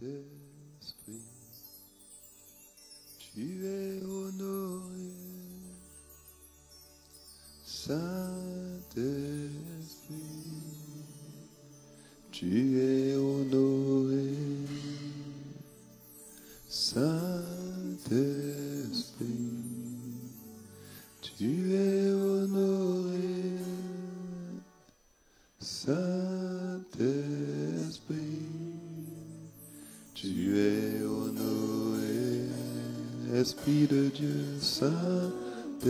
tu es honoré. Saint-Esprit, tu es honoré. Saint-Esprit, tu es honoré. Saint-Esprit, tu es honoré. Esprit de Dieu, Saint-Esprit,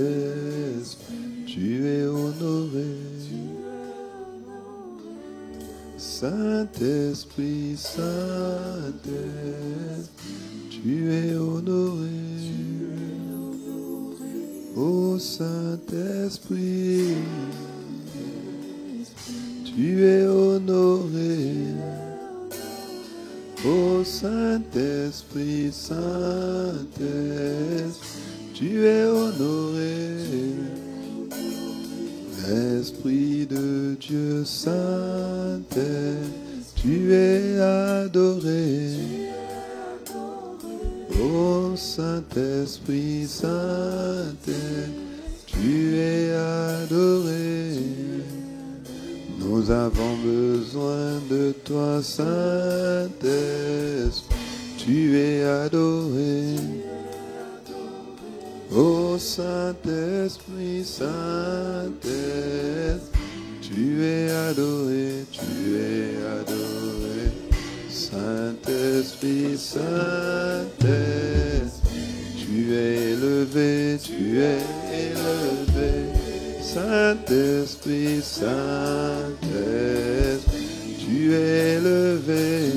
tu es honoré. Saint-Esprit, Saint-Esprit, tu es honoré. Ô Saint-Esprit, tu es honoré. Ô Saint-Esprit, Saint-Esprit, tu es honoré. Esprit de Dieu, Saint-Esprit, tu es adoré. Ô Saint-Esprit, Saint-Esprit, tu es adoré. Nous avons besoin de toi, Saint-Esprit, tu es adoré. Ô Saint-Esprit, Saint-Esprit, tu es adoré, tu es adoré. Saint-Esprit, Saint-Esprit, tu es élevé, tu es élevé. Saint-Esprit, Saint-Esprit, tu es élevé.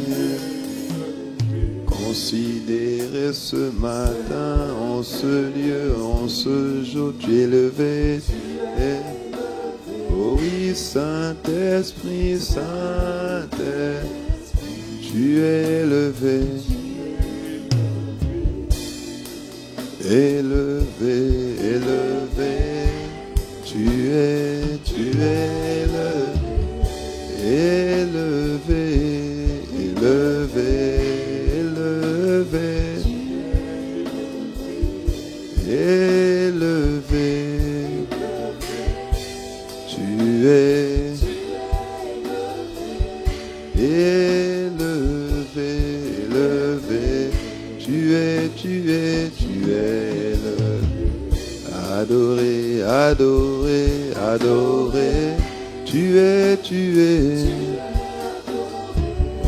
Considérez ce matin, en ce lieu, en ce jour, tu es élevé. Oh oui, Saint-Esprit, Saint-Esprit, tu es élevé. Élevé, élevé, tu es élevé, élevé, élevé, élevé, tu es élevé, élevé, tu es élevé. Adoré, adoré, adoré, tu es.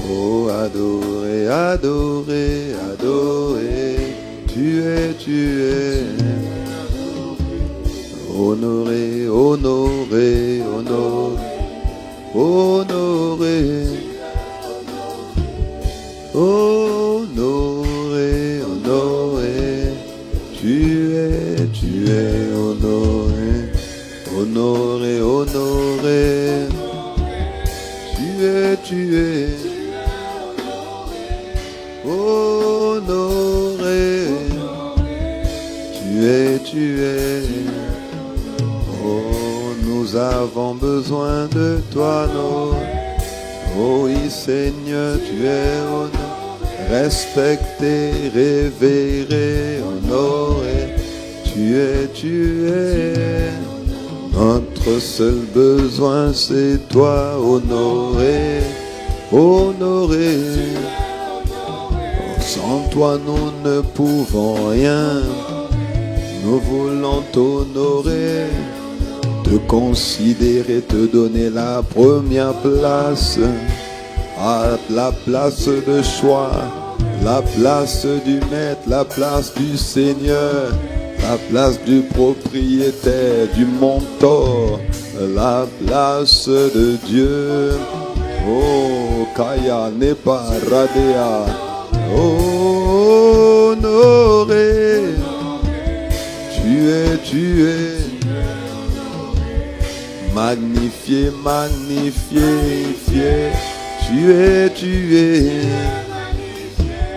Oh, adoré, adoré, adoré, tu es. Honoré, honoré, honoré, honoré, honoré, honoré, tu es honoré, honoré, honoré, tu es. Honoré, tu es. Oh, nous avons besoin de toi, oh oui, Seigneur, tu es honoré, respecté, révéré, honoré, tu es. Notre seul besoin, c'est toi, honoré, honoré. Sans toi, nous ne pouvons rien. Nous voulons t'honorer, te considérer, te donner la première place, à la place de choix, la place du maître, la place du Seigneur, la place du propriétaire, du mentor, la place de Dieu. Oh, Kaya Nepa Radea. Honoré, tu es. Magnifié, magnifié, tu es.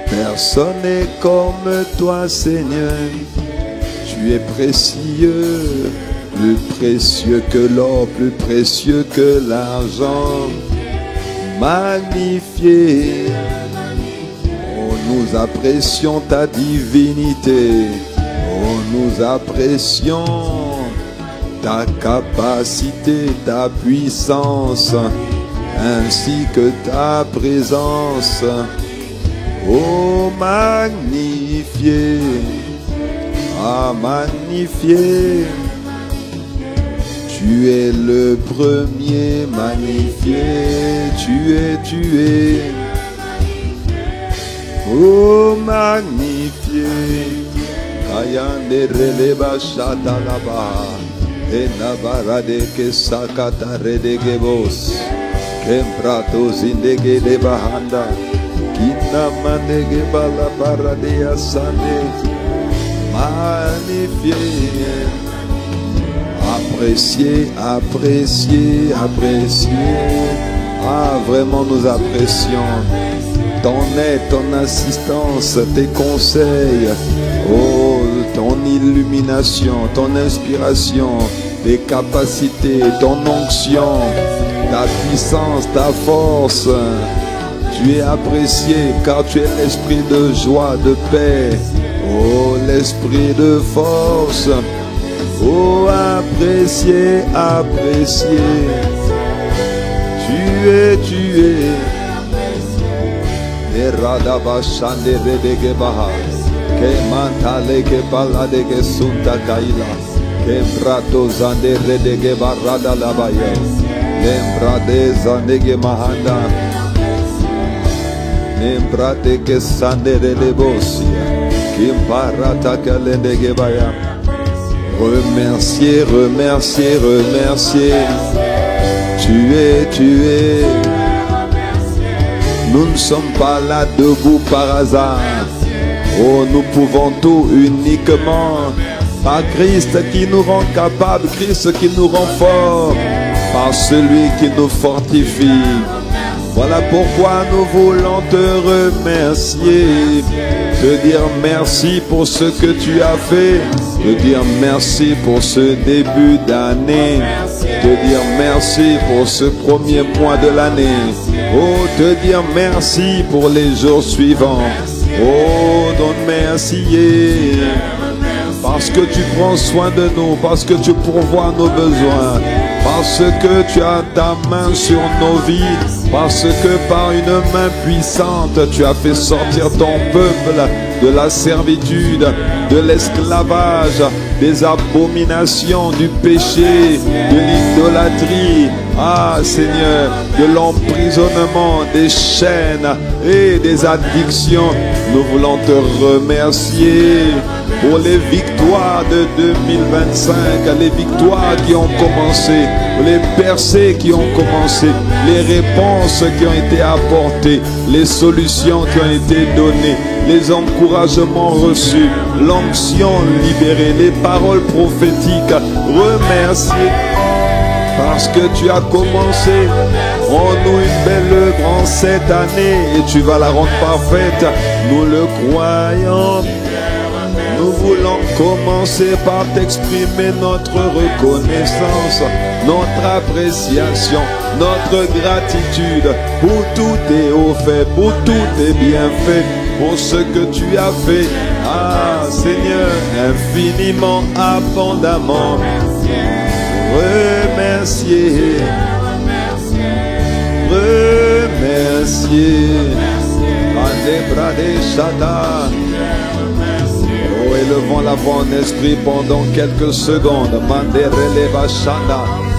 Personne n'est comme toi, Seigneur. Tu es précieux, plus précieux que l'or, plus précieux que l'argent. Magnifié, nous apprécions ta divinité. Oh, nous apprécions ta capacité, ta puissance, ainsi que ta présence. Oh, magnifié, ah, magnifié. Tu es le premier magnifié, tu es. Oh, magnifié. Ayande releva shatalaba. Enabarade que sakata redegebos. Kemprato zindege de bahanda. Kinamandege balabarade asande. Magnifié. Apprécié, apprécié, apprécié. Ah, vraiment nous apprécions ton aide, ton assistance, tes conseils, oh, ton illumination, ton inspiration, tes capacités, ton onction, ta puissance, ta force. Tu es apprécié car tu es l'esprit de joie, de paix, oh, l'esprit de force. Oh, apprécié, apprécié. Tu es. Radabashande redegebaha. Que mantale que balade que sunta kaila. Que prato zande redegeba radalabaya. Lembrade zandege mahanda. Lembrade que sande redebosia. Kimparata kalendegebaya. Remercier, remercier, remercier. Tu es. Nous ne sommes pas là debout par hasard. Oh, nous pouvons tout uniquement par Christ qui nous rend capables, Christ qui nous rend forts, par celui qui nous fortifie. Voilà pourquoi nous voulons te remercier, te dire merci pour ce que tu as fait, te dire merci pour ce début d'année, te dire merci pour ce premier mois de l'année. Oh, te dire merci pour les jours suivants. Oh, donne merci. Parce que tu prends soin de nous, parce que tu pourvois nos besoins, parce que tu as ta main sur nos vies, parce que par une main puissante, tu as fait sortir ton peuple de la servitude, de l'esclavage, des abominations, du péché, de l'idolâtrie, ah Seigneur, de l'emprisonnement, des chaînes et des addictions. Nous voulons te remercier pour les victoires de 2025, les victoires qui ont commencé, les percées qui ont commencé, les réponses qui ont été apportées, les solutions qui ont été données, les encouragements reçus, l'onction libérée, les paroles prophétiques. Remercier parce que tu as commencé en nous une belle œuvre en cette année et tu vas la rendre parfaite. Nous le croyons. Nous voulons commencer par t'exprimer notre reconnaissance, notre appréciation, notre gratitude pour tout est offert, pour tout est bien fait, pour ce que tu as fait. Ah Seigneur, infiniment, abondamment. Remercier, remercier. Oh, élevons la voix en esprit pendant quelques secondes.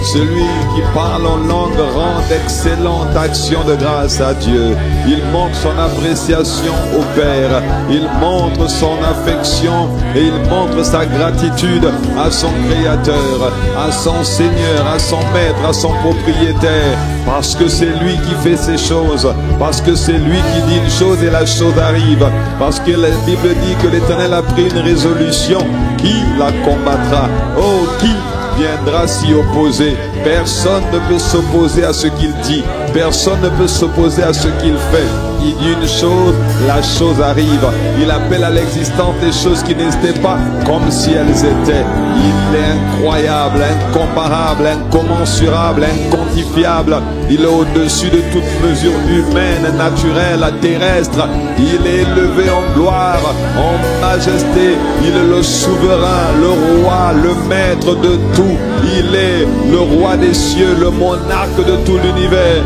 Celui qui parle en langue rend d'excellentes actions de grâce à Dieu. Il montre son appréciation au Père. Il montre son affection et il montre sa gratitude à son Créateur, à son Seigneur, à son Maître, à son propriétaire. Parce que c'est lui qui fait ces choses. Parce que c'est lui qui dit une chose et la chose arrive. Parce que la Bible dit que l'Éternel a pris une résolution. Qui la combattra? Oh, qui viendra s'y opposer? Personne ne peut s'opposer à ce qu'il dit. Personne ne peut s'opposer à ce qu'il fait. Il dit une chose, la chose arrive. Il appelle à l'existence des choses qui n'existaient pas comme si elles étaient. Il est incroyable, incomparable, incommensurable, inquantifiable. Il est au-dessus de toute mesure humaine, naturelle, terrestre. Il est élevé en gloire, en majesté. Il est le souverain, le roi, le maître de tout. Il est le roi des cieux, le monarque de tout l'univers.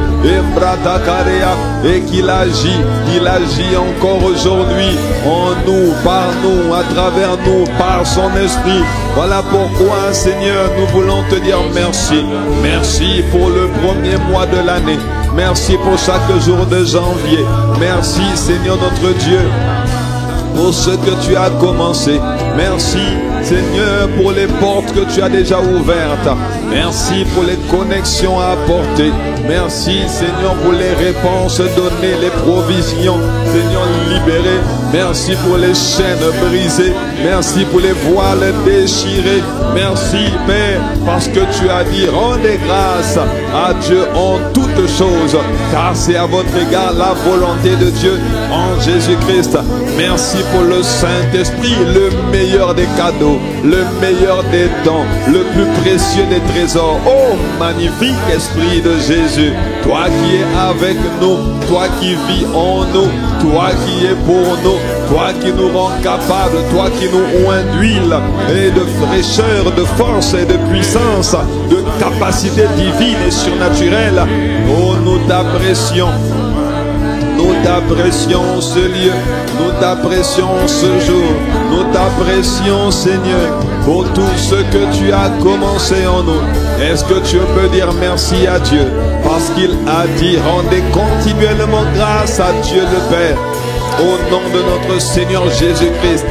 Et qu'il agit encore aujourd'hui en nous, par nous, à travers nous, par son esprit. Voilà pourquoi, Seigneur, nous voulons te dire merci. Merci pour le premier mois de l'année. Merci pour chaque jour de janvier. Merci, Seigneur notre Dieu, pour ce que tu as commencé. Merci, Seigneur, pour les portes que tu as déjà ouvertes. Merci pour les connexions à apporter. Merci, Seigneur, pour les réponses données, les provisions, Seigneur, libérées. Merci pour les chaînes brisées. Merci pour les voiles déchirées. Merci, Père, parce que tu as dit, rendez grâce à Dieu en toutes choses, car c'est à votre égard la volonté de Dieu en Jésus-Christ. Merci pour le Saint-Esprit, le meilleur des cadeaux, le meilleur des dons, le plus précieux des trésors. Oh, magnifique Esprit de Jésus, toi qui es avec nous, toi qui vis en nous, toi qui es pour nous, toi qui nous rend capables, toi qui nous oint d'huile et de fraîcheur, de force et de puissance, de capacité divine et surnaturelle. Oh, nous t'apprécions. Nous t'apprécions ce lieu, nous t'apprécions ce jour, nous t'apprécions, Seigneur, pour tout ce que tu as commencé en nous. Est-ce que tu peux dire merci à Dieu? Parce qu'il a dit, rendez continuellement grâce à Dieu le Père. Au nom de notre Seigneur Jésus-Christ,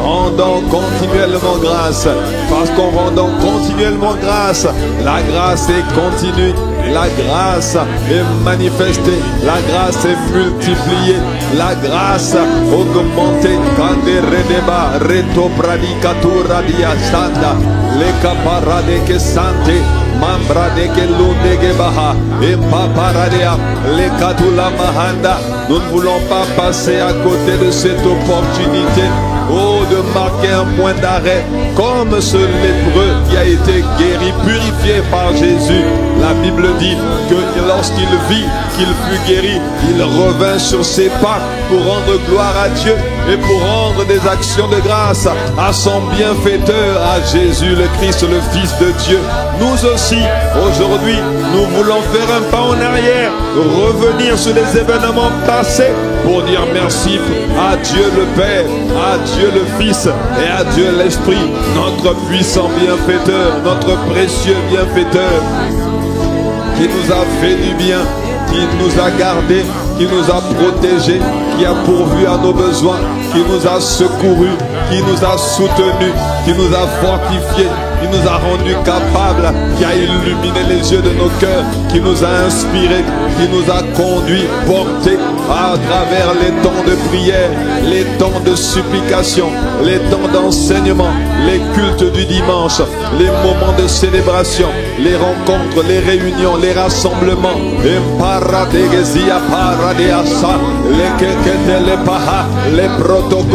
rendons continuellement grâce. Parce qu'en rendant continuellement grâce, la grâce est continue, la grâce est manifestée, la grâce est multipliée, la grâce augmentée. Kande redeba reto pradikatura diasanda leka parade ke sante mambra de ke lunde ke baha et paparadea leka tula mahanda. Nous ne voulons pas passer à côté de cette opportunité, oh, de marquer un point d'arrêt comme ce lépreux qui a été guéri, purifié par Jésus. La Bible dit que lorsqu'il vit qu'il fut guéri, il revint sur ses pas pour rendre gloire à Dieu et pour rendre des actions de grâce à son bienfaiteur, à Jésus le Christ, le Fils de Dieu. Nous aussi, aujourd'hui, nous voulons faire un pas en arrière, revenir sur les événements passés pour dire merci à Dieu le Père, à Dieu le Fils et à Dieu l'Esprit, notre puissant bienfaiteur, notre précieux bienfaiteur, qui nous a fait du bien, qui nous a gardés, qui nous a protégés, qui a pourvu à nos besoins, qui nous a secourus, qui nous a soutenus, qui nous a fortifiés, qui nous a rendus capables, qui a illuminé les yeux de nos cœurs, qui nous a inspirés, qui nous a conduits, portés à travers les temps de prière, les temps de supplication, les temps d'enseignement, les cultes du dimanche, les moments de célébration, les rencontres, les réunions, les rassemblements, les protocoles.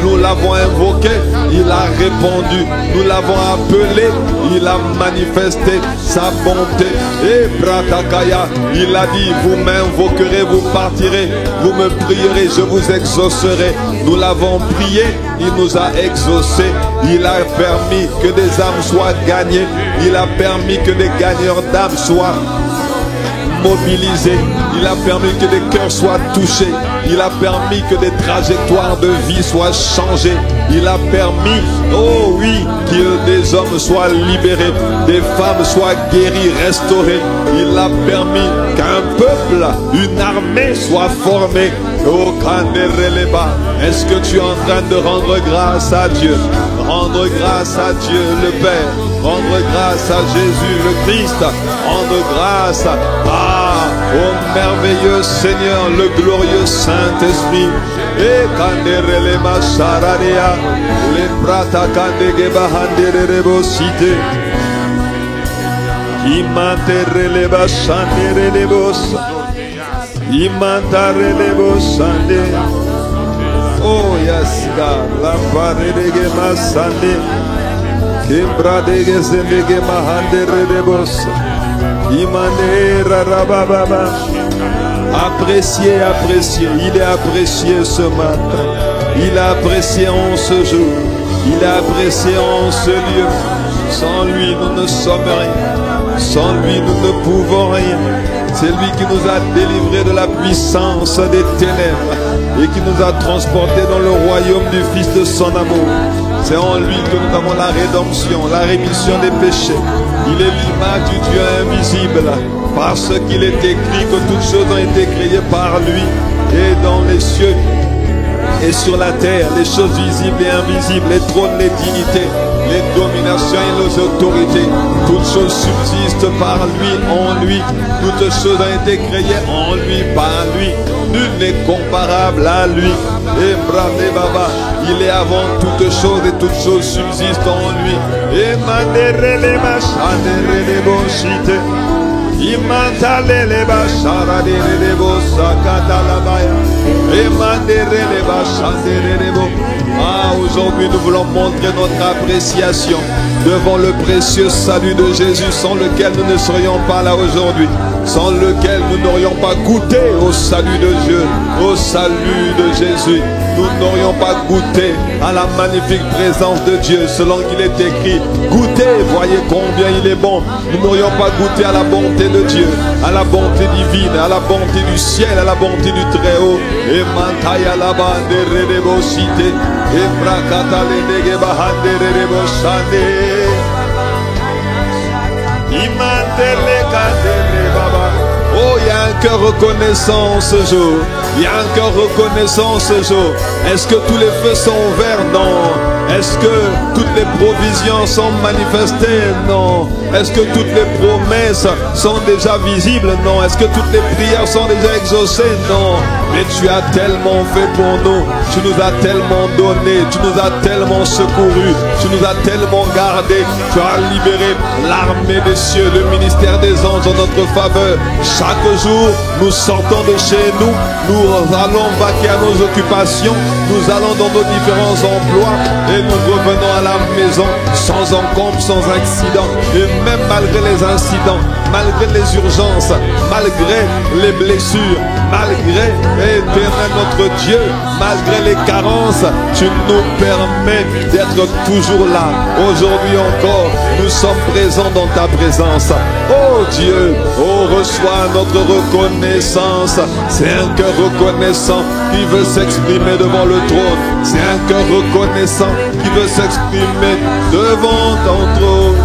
Nous l'avons invoqué, il a répondu. Nous l'avons appelé, il a manifesté sa bonté. Et Bratakaya, il a dit, vous m'invoquerez, vous partirez, vous me prierez, je vous exaucerai. Nous l'avons prié, il nous a exaucés. Il a permis que des âmes soient gagnées. Il a permis que des gagneurs d'âmes soient mobilisés. Il a permis que des cœurs soient touchés. Il a permis que des trajectoires de vie soient changées. Il a permis, oh oui, que des hommes soient libérés, des femmes soient guéries, restaurées. Il a permis qu'un peuple, une armée soit formée. Oh, Kandereleba, est-ce que tu es en train de rendre grâce à Dieu? Rendre grâce à Dieu le Père, rendre grâce à Jésus le Christ, rendre grâce au merveilleux Seigneur, le glorieux Saint-Esprit. Et Kanderelema Sararia, les Prata Kandegeba Handerebo Cité. Imantere le bashandere le bossa. Imantare le bossande. Oh yes God. La parede ge masande. Kimbrade ge zende ge mahandere de bossa. Imanera rabababa. Apprécié, apprécié. Il est apprécié ce matin. Il est apprécié en ce jour. Il est apprécié en ce lieu. Sans lui, nous ne sommes rien. Sans lui, nous ne pouvons rien. C'est lui qui nous a délivrés de la puissance des ténèbres et qui nous a transportés dans le royaume du Fils de son amour. C'est en lui que nous avons la rédemption, la rémission des péchés. Il est l'image du Dieu invisible, parce qu'il est écrit que toutes choses ont été créées par lui, et dans les cieux et sur la terre, les choses visibles et invisibles, les trônes, les dignités, les dominations et les autorités, toutes choses subsistent par lui, en lui. Toutes choses ont été créées en lui, par lui. Nul n'est comparable à lui. Et brave Baba, il est avant toutes choses et toutes choses subsistent en lui. Et mandere les machandere les bonchites. Imantale les bachara les bossa katalabaya. Et mandere les bachandere les bo. Ah, aujourd'hui nous voulons montrer notre appréciation devant le précieux salut de Jésus, sans lequel nous ne serions pas là aujourd'hui, sans lequel nous n'aurions pas goûté au salut de Dieu, au salut de Jésus. Nous n'aurions pas goûté à la magnifique présence de Dieu, selon qu'il est écrit. Goûtez, voyez combien il est bon. Nous n'aurions pas goûté à la bonté de Dieu, à la bonté divine, à la bonté du ciel, à la bonté du Très-Haut. Et mantaya la bande redebosite, et brakata le nege bahande redeboshande. Imantele kadele baba. Oh, il y a un cœur reconnaissant ce jour. Il y a un cœur reconnaissant ce jour. Est-ce que tous les feux sont ouverts? Non. Est-ce que toutes les provisions sont manifestées? Non. Est-ce que toutes les promesses sont déjà visibles? Non. Est-ce que toutes les prières sont déjà exaucées? Non. Mais tu as tellement fait pour nous. Tu nous as tellement donné. Tu nous as tellement secourus. Tu nous as tellement gardés. Tu as libéré l'armée des cieux, le ministère des anges en notre faveur. Chaque jour, nous sortons de chez nous. Nous allons vaquer à nos occupations. Nous allons dans nos différents emplois. Et nous revenons à la maison sans encombre, sans accident. Et même malgré les incidents, malgré les urgences, malgré les blessures, malgré, éternel notre Dieu, malgré les carences, tu nous permets d'être toujours là. Aujourd'hui encore, nous sommes présents dans ta présence. Oh Dieu, oh reçois notre reconnaissance. C'est un cœur reconnaissant qui veut s'exprimer devant le trône. C'est un cœur reconnaissant qui veut s'exprimer devant ton trône.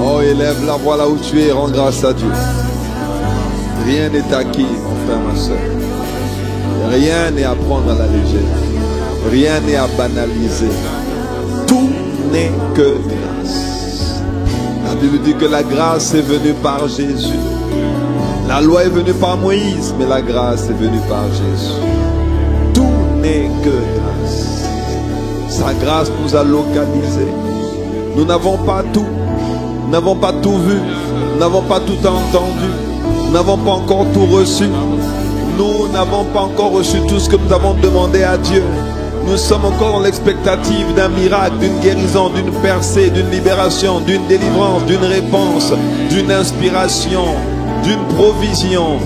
Oh, élève la voix là où tu es, rends grâce à Dieu. Rien n'est acquis, mon frère, ma soeur. Rien n'est à prendre à la légère. Rien n'est à banaliser. Tout n'est que grâce. La Bible dit que la grâce est venue par Jésus. La loi est venue par Moïse, mais la grâce est venue par Jésus. Tout n'est que grâce. Sa grâce nous a localisés. Nous n'avons pas tout. Nous n'avons pas tout vu. Nous n'avons pas tout entendu. Nous n'avons pas encore tout reçu. Nous n'avons pas encore reçu tout ce que nous avons demandé à Dieu. Nous sommes encore dans l'expectative d'un miracle, d'une guérison, d'une percée, d'une libération, d'une délivrance, d'une réponse, d'une inspiration, d'une provision.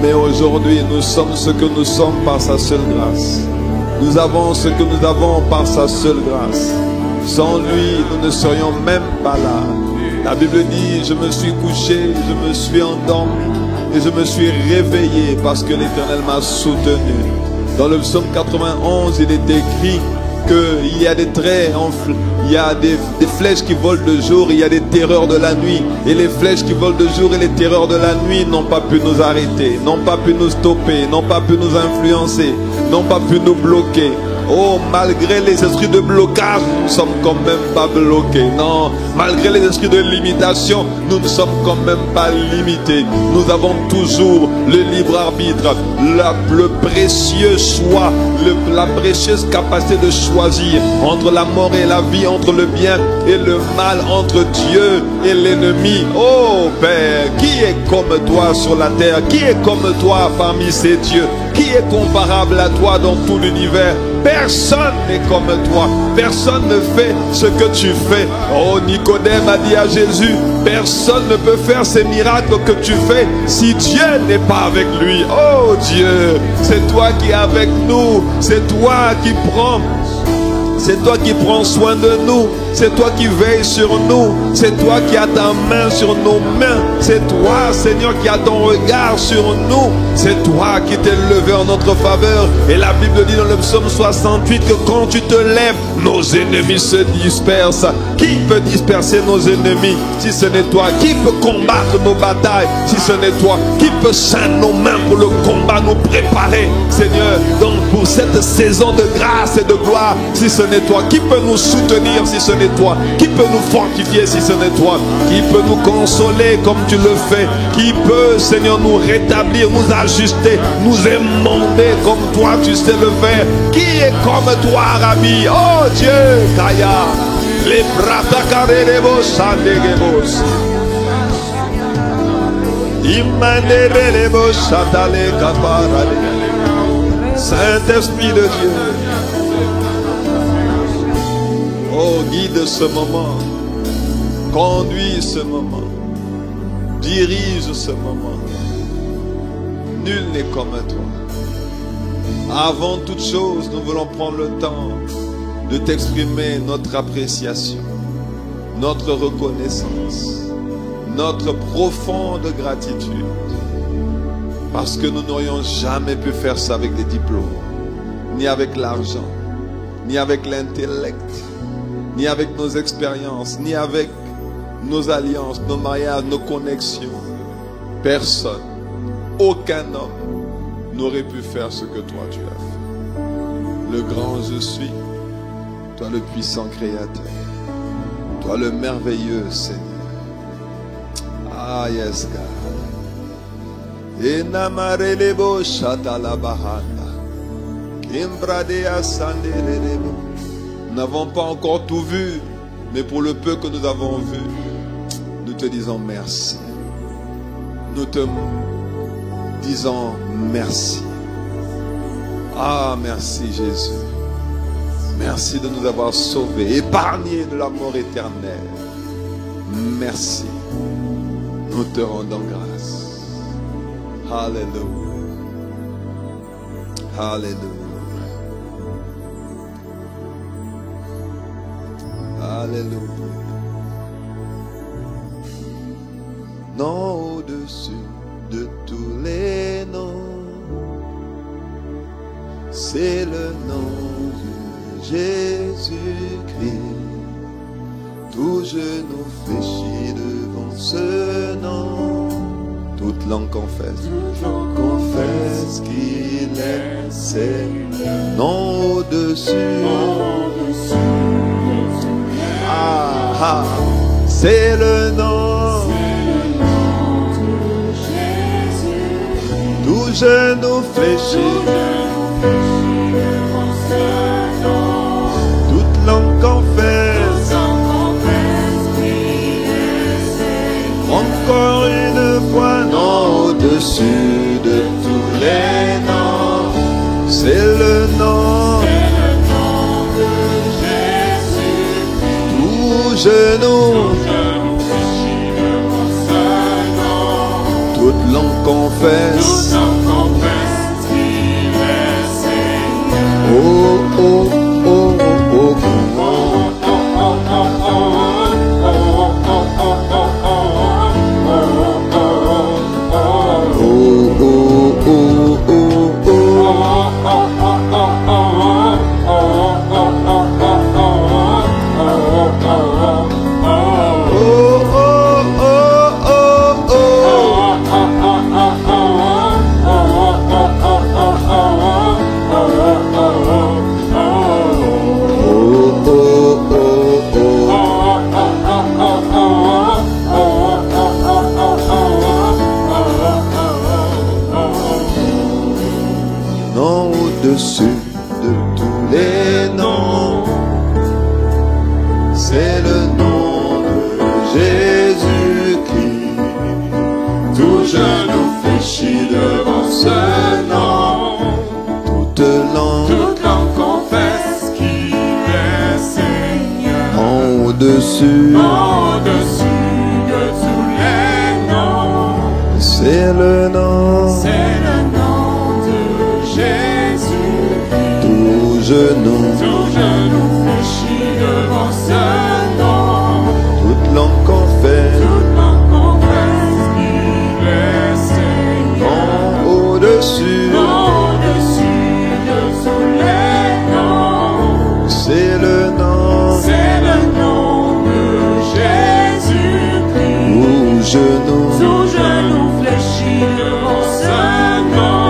Mais aujourd'hui, nous sommes ce que nous sommes par sa seule grâce. Nous avons ce que nous avons par sa seule grâce. Sans lui, nous ne serions même pas là. La Bible dit, je me suis couché, je me suis endormi et je me suis réveillé parce que l'Éternel m'a soutenu. Dans le psaume 91, il est écrit qu'il y a des traits, il y a des flèches qui volent de jour, il y a des terreurs de la nuit. Et les flèches qui volent de jour et les terreurs de la nuit n'ont pas pu nous arrêter, n'ont pas pu nous stopper, n'ont pas pu nous influencer, n'ont pas pu nous bloquer. Oh, malgré les esprits de blocage, nous ne sommes quand même pas bloqués. Non, malgré les esprits de limitation, nous ne sommes quand même pas limités. Nous avons toujours le libre arbitre, le précieux choix, la précieuse capacité de choisir entre la mort et la vie, entre le bien et le mal, entre Dieu et l'ennemi. Oh Père, qui est comme toi sur la terre? Qui est comme toi parmi ces dieux? Qui est comparable à toi dans tout l'univers? Personne n'est comme toi. Personne ne fait ce que tu fais. Oh, Nicodème a dit à Jésus, personne ne peut faire ces miracles que tu fais si Dieu n'est pas avec lui. Oh Dieu, c'est toi qui es avec nous. C'est toi qui prends. C'est toi qui prends soin de nous. C'est toi qui veilles sur nous. C'est toi qui as ta main sur nos mains. C'est toi, Seigneur, qui as ton regard sur nous. C'est toi qui t'es levé en notre faveur. Et la Bible dit dans le psaume 68 que quand tu te lèves, nos ennemis se dispersent. Qui peut disperser nos ennemis si ce n'est toi? Qui peut combattre nos batailles si ce n'est toi? Qui peut ceindre nos mains pour le combat, nous préparer, Seigneur, donc pour cette saison de grâce et de gloire si ce n'est toi? Qui peut nous soutenir si ce n'est toi? Qui peut nous fortifier si ce n'est toi? Qui peut nous consoler comme tu le fais? Qui peut, Seigneur, nous rétablir, nous ajuster, nous émonder comme toi tu sais le faire? Qui est comme toi, Rabbi? Oh Dieu, Kaya, les bratakarelebos, sandegebos, immanderelebos, satale kaparale. Saint-Esprit de Dieu, oh, guide ce moment, conduis ce moment, dirige ce moment. Nul n'est comme toi. Avant toute chose, nous voulons prendre le temps de t'exprimer notre appréciation, notre reconnaissance, notre profonde gratitude. Parce que nous n'aurions jamais pu faire ça avec des diplômes, ni avec l'argent, ni avec l'intellect, ni avec nos expériences, ni avec nos alliances, nos mariages, nos connexions. Personne, aucun homme n'aurait pu faire ce que toi tu as fait. Le grand je suis, toi le puissant créateur, toi le merveilleux Seigneur. Ah yes God. Enamarelebo shatalabahanda. Kimbradea sandelebo. Nous n'avons pas encore tout vu, mais pour le peu que nous avons vu, nous te disons merci. Nous te disons merci. Ah, merci Jésus. Merci de nous avoir sauvés, épargnés de la mort éternelle. Merci. Nous te rendons grâce. Alléluia. Alléluia. Alléluia. Nom au-dessus de tous les noms, c'est le nom de Jésus-Christ. Tout genou fléchit devant ce nom. Toute langue confesse, confesse qu'il est Seigneur. Nom au-dessus. Ah, ah, c'est le nom. Tout genou fléchit. Toute langue confesse. Encore une fois, nom au-dessus de tous les noms. C'est le nom. Tout genou. Toute langue confesse. Oh, oh, oh, oh, oh. au-dessus de tous les noms. C'est le nom de Jésus-Christ. Tout genou fléchit devant ce nom. Toute langue confesse qu'il est Seigneur. Au-dessus de tous les noms. C'est le nom de Jésus. Tout genou fléchit devant ce nom. Toute langue confesse qu'il est Seigneur. Au-dessus de tous les noms. C'est le nom de Jésus-Christ. Tout genou fléchit devant ce nom.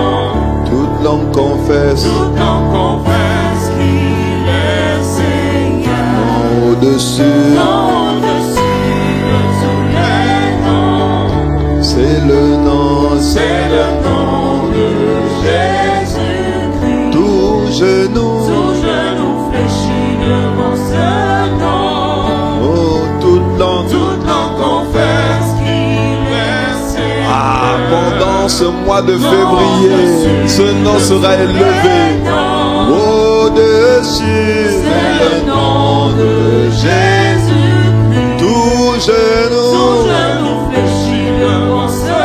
Toute langue confesse qu'il est Seigneur. Au-dessus de tous les noms. C'est le nom de Jésus-Christ. Tout genou fléchit devant ce nom. Oh, toute langue confesse qu'il est Seigneur. Ah, pendant ce mois de février, ce nom sera élevé. Au-dessus, c'est le nom de Jésus-Christ. Tout genou fléchit devant ce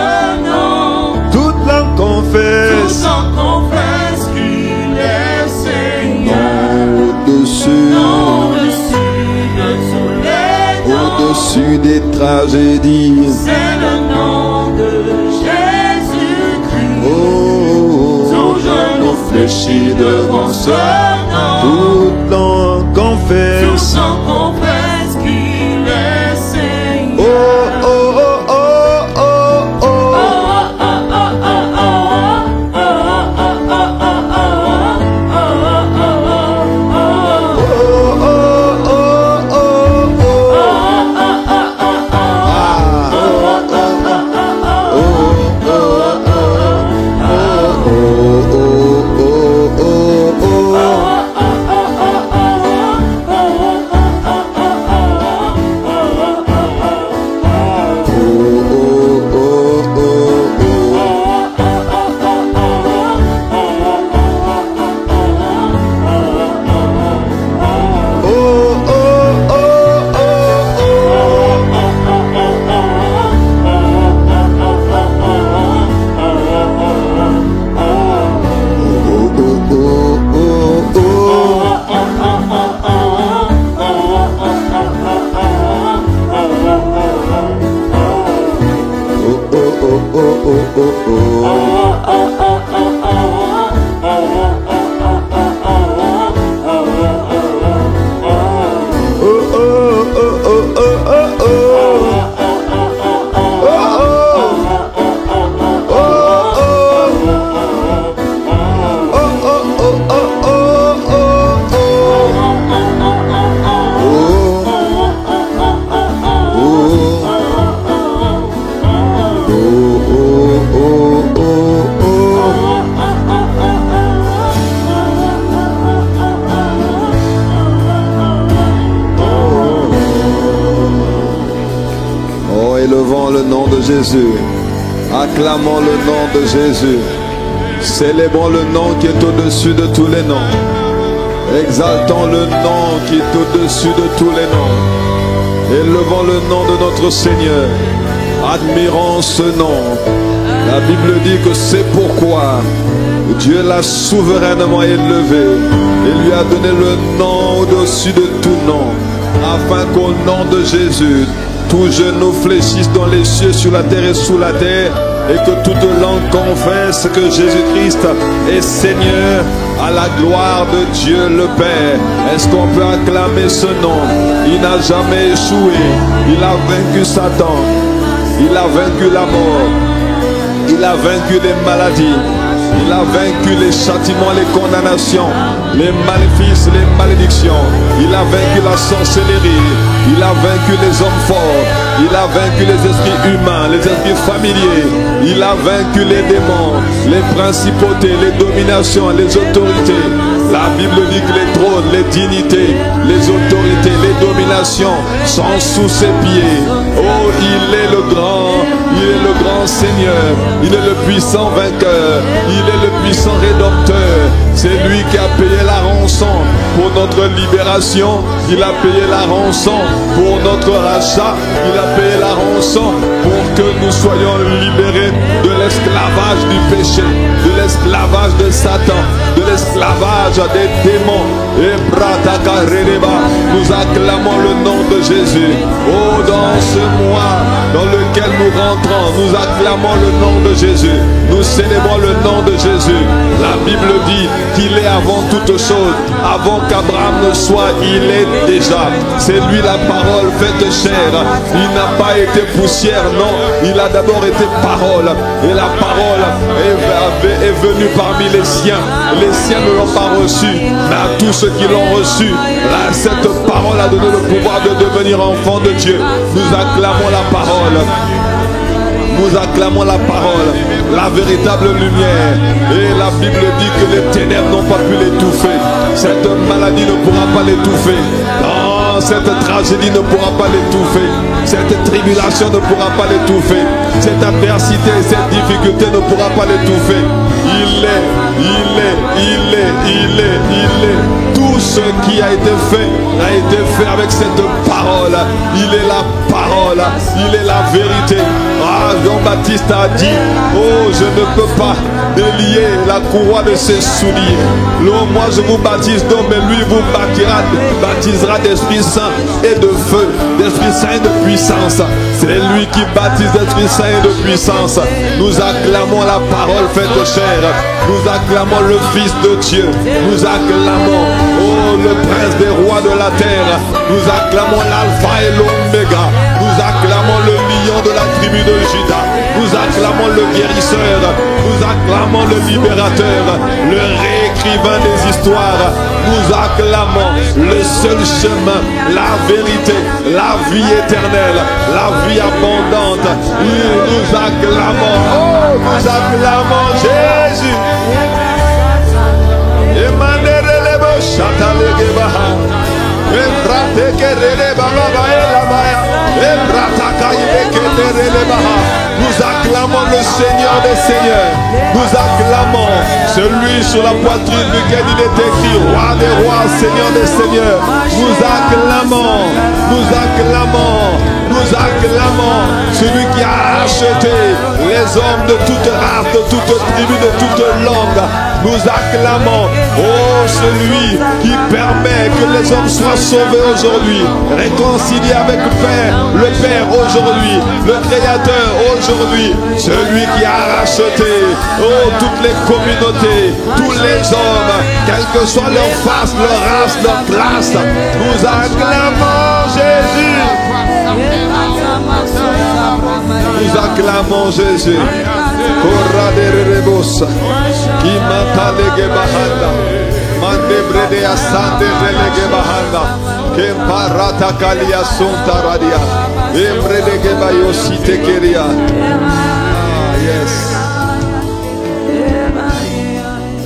nom. Toute langue confesse qu'il est Seigneur. Au-dessus de tous les noms. Au-dessus des tragédies. C'est le nom de Jésus-Christ. Tout genou fléchit devant ce nom. Toute langue confesse qu'il est Seigneur. Oh, oh, oh, oh, oh, oh. Jésus, acclamons le nom de Jésus, célébrons le nom qui est au-dessus de tous les noms, exaltons le nom qui est au-dessus de tous les noms, élevons le nom de notre Seigneur, admirons ce nom. La Bible dit que c'est pourquoi Dieu l'a souverainement élevé et lui a donné le nom au-dessus de tout nom, afin qu'au nom de Jésus, tout genou fléchisse dans les cieux, sur la terre et sous la terre, et que toute langue confesse que Jésus-Christ est Seigneur, à la gloire de Dieu le Père. Est-ce qu'on peut acclamer ce nom? Il n'a jamais échoué. Il a vaincu Satan. Il a vaincu la mort. Il a vaincu les maladies. Il a vaincu les châtiments, les condamnations, les maléfices, les malédictions. Il a vaincu la sorcellerie. Il a vaincu les hommes forts. Il a vaincu les esprits humains, les esprits familiers. Il a vaincu les démons, les principautés, les dominations, les autorités. La Bible dit que les trônes, les dignités, les autorités, les dominations sont sous ses pieds. Oh, il est le grand Seigneur. Il est le puissant vainqueur. Il est le puissant rédempteur. C'est lui qui a payé la rançon pour notre libération. Il a payé la rançon pour notre rachat. Il a payé la rançon pour que nous soyons libérés de l'esclavage du péché, de l'esclavage de Satan, de l'esclavage des démons. Et nous acclamons le nom de Jésus. Oh, dans ce mois dans lequel nous rentrons, nous acclamons le nom de Jésus. Nous célébrons le nom de Jésus. La Bible dit qu'il est avant toute chose. Avant qu'Abraham ne soit, il est déjà. C'est lui la parole faite chair. Il n'a pas été poussière, non. Il a d'abord été parole. Et la parole est venue parmi les siens. Les siens ne l'ont pas reçu. Mais à tous ceux qui l'ont reçu, là, cette parole a donné le pouvoir de devenir enfant de Dieu. Nous acclamons la parole. Nous acclamons la parole, la véritable lumière. Et la Bible dit que les ténèbres n'ont pas pu l'étouffer. Cette maladie ne pourra pas l'étouffer. Non, cette tragédie ne pourra pas l'étouffer. Cette tribulation ne pourra pas l'étouffer. Cette adversité et cette difficulté ne pourra pas l'étouffer. Il est. Tout ce qui a été fait avec cette parole. Il est la parole. Il est la vérité. Ah, Jean-Baptiste a dit, oh, je ne peux pas délier la courroie de ses souliers. Moi je vous baptise d'eau, mais lui vous baptisera d'Esprit Saint et de feu, d'Esprit Saint et de puissance. C'est lui qui baptise d'Esprit Saint et de puissance. Nous acclamons la parole faite chair. Nous acclamons le Fils de Dieu. Nous acclamons, oh, le Prince des rois de la terre. Nous acclamons l'Alpha et l'Oméga. Nous acclamons le lion de la tribu de Juda. Nous acclamons le guérisseur. Nous acclamons le libérateur, le réécrivain des histoires. Nous acclamons le seul chemin, la vérité, la vie éternelle, la vie abondante. Nous acclamons, oh, nous acclamons Jésus. Nous acclamons le Seigneur des Seigneurs. Nous acclamons celui sur la poitrine duquel il est écrit Roi des rois, Seigneur des seigneurs. Nous acclamons, nous acclamons, nous acclamons celui qui a acheté les hommes de toute race, de toute tribu, de toute langue. Nous acclamons, oh, celui qui permet que les hommes soient sauvés aujourd'hui, réconciliés avec le Père aujourd'hui, le Créateur aujourd'hui, celui qui a racheté, oh, toutes les communautés, tous les hommes, quelle que soit leur face, leur race, leur classe. Nous acclamons Jésus. Nous acclamons Jésus. Qui m'a légué bahanda, mande brede asande relege bahanda, que parata kalia sunta radia, embrede bayo site keria. Yes.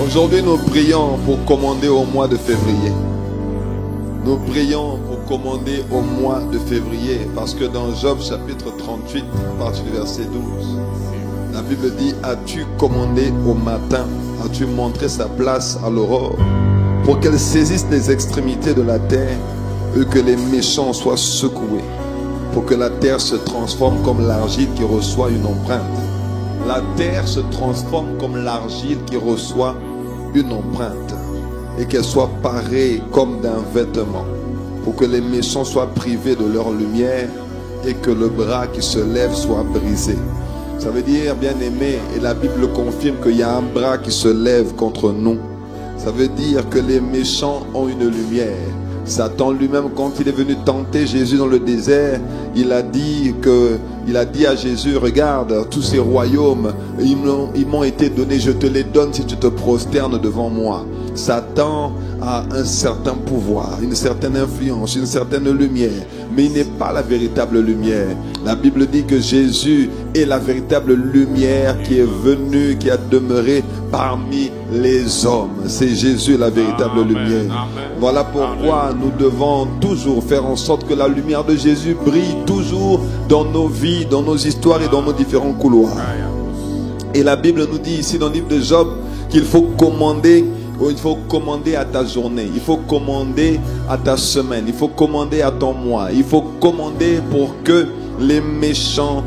Aujourd'hui, nous prions pour commander au mois de février. Nous prions pour commander au mois de février, parce que dans Job chapitre 38, à partir du verset 12, la Bible dit, as-tu commandé au matin, as-tu montré sa place à l'aurore, pour qu'elle saisisse les extrémités de la terre et que les méchants soient secoués, pour que la terre se transforme comme l'argile qui reçoit une empreinte. La terre se transforme comme l'argile qui reçoit une empreinte, et qu'elle soit parée comme d'un vêtement, pour que les méchants soient privés de leur lumière et que le bras qui se lève soit brisé. Ça veut dire, bien aimé, et la Bible confirme qu'il y a un bras qui se lève contre nous. Ça veut dire que les méchants ont une lumière. Satan lui-même, quand il est venu tenter Jésus dans le désert, il a dit à Jésus, regarde, tous ces royaumes, ils m'ont été donnés, je te les donne si tu te prosternes devant moi. Satan a un certain pouvoir, une certaine influence, une certaine lumière, mais il n'est pas la véritable lumière. La Bible dit que Jésus est la véritable lumière qui est venue, qui a demeuré parmi les hommes. C'est Jésus la véritable lumière. Voilà pourquoi nous devons toujours faire en sorte que la lumière de Jésus brille toujours dans nos vies, dans nos histoires et dans nos différents couloirs. Et la Bible nous dit ici dans le livre de Job qu'il faut commander. Il faut commander à ta journée, il faut commander à ta semaine, il faut commander à ton mois, il faut commander pour que les méchants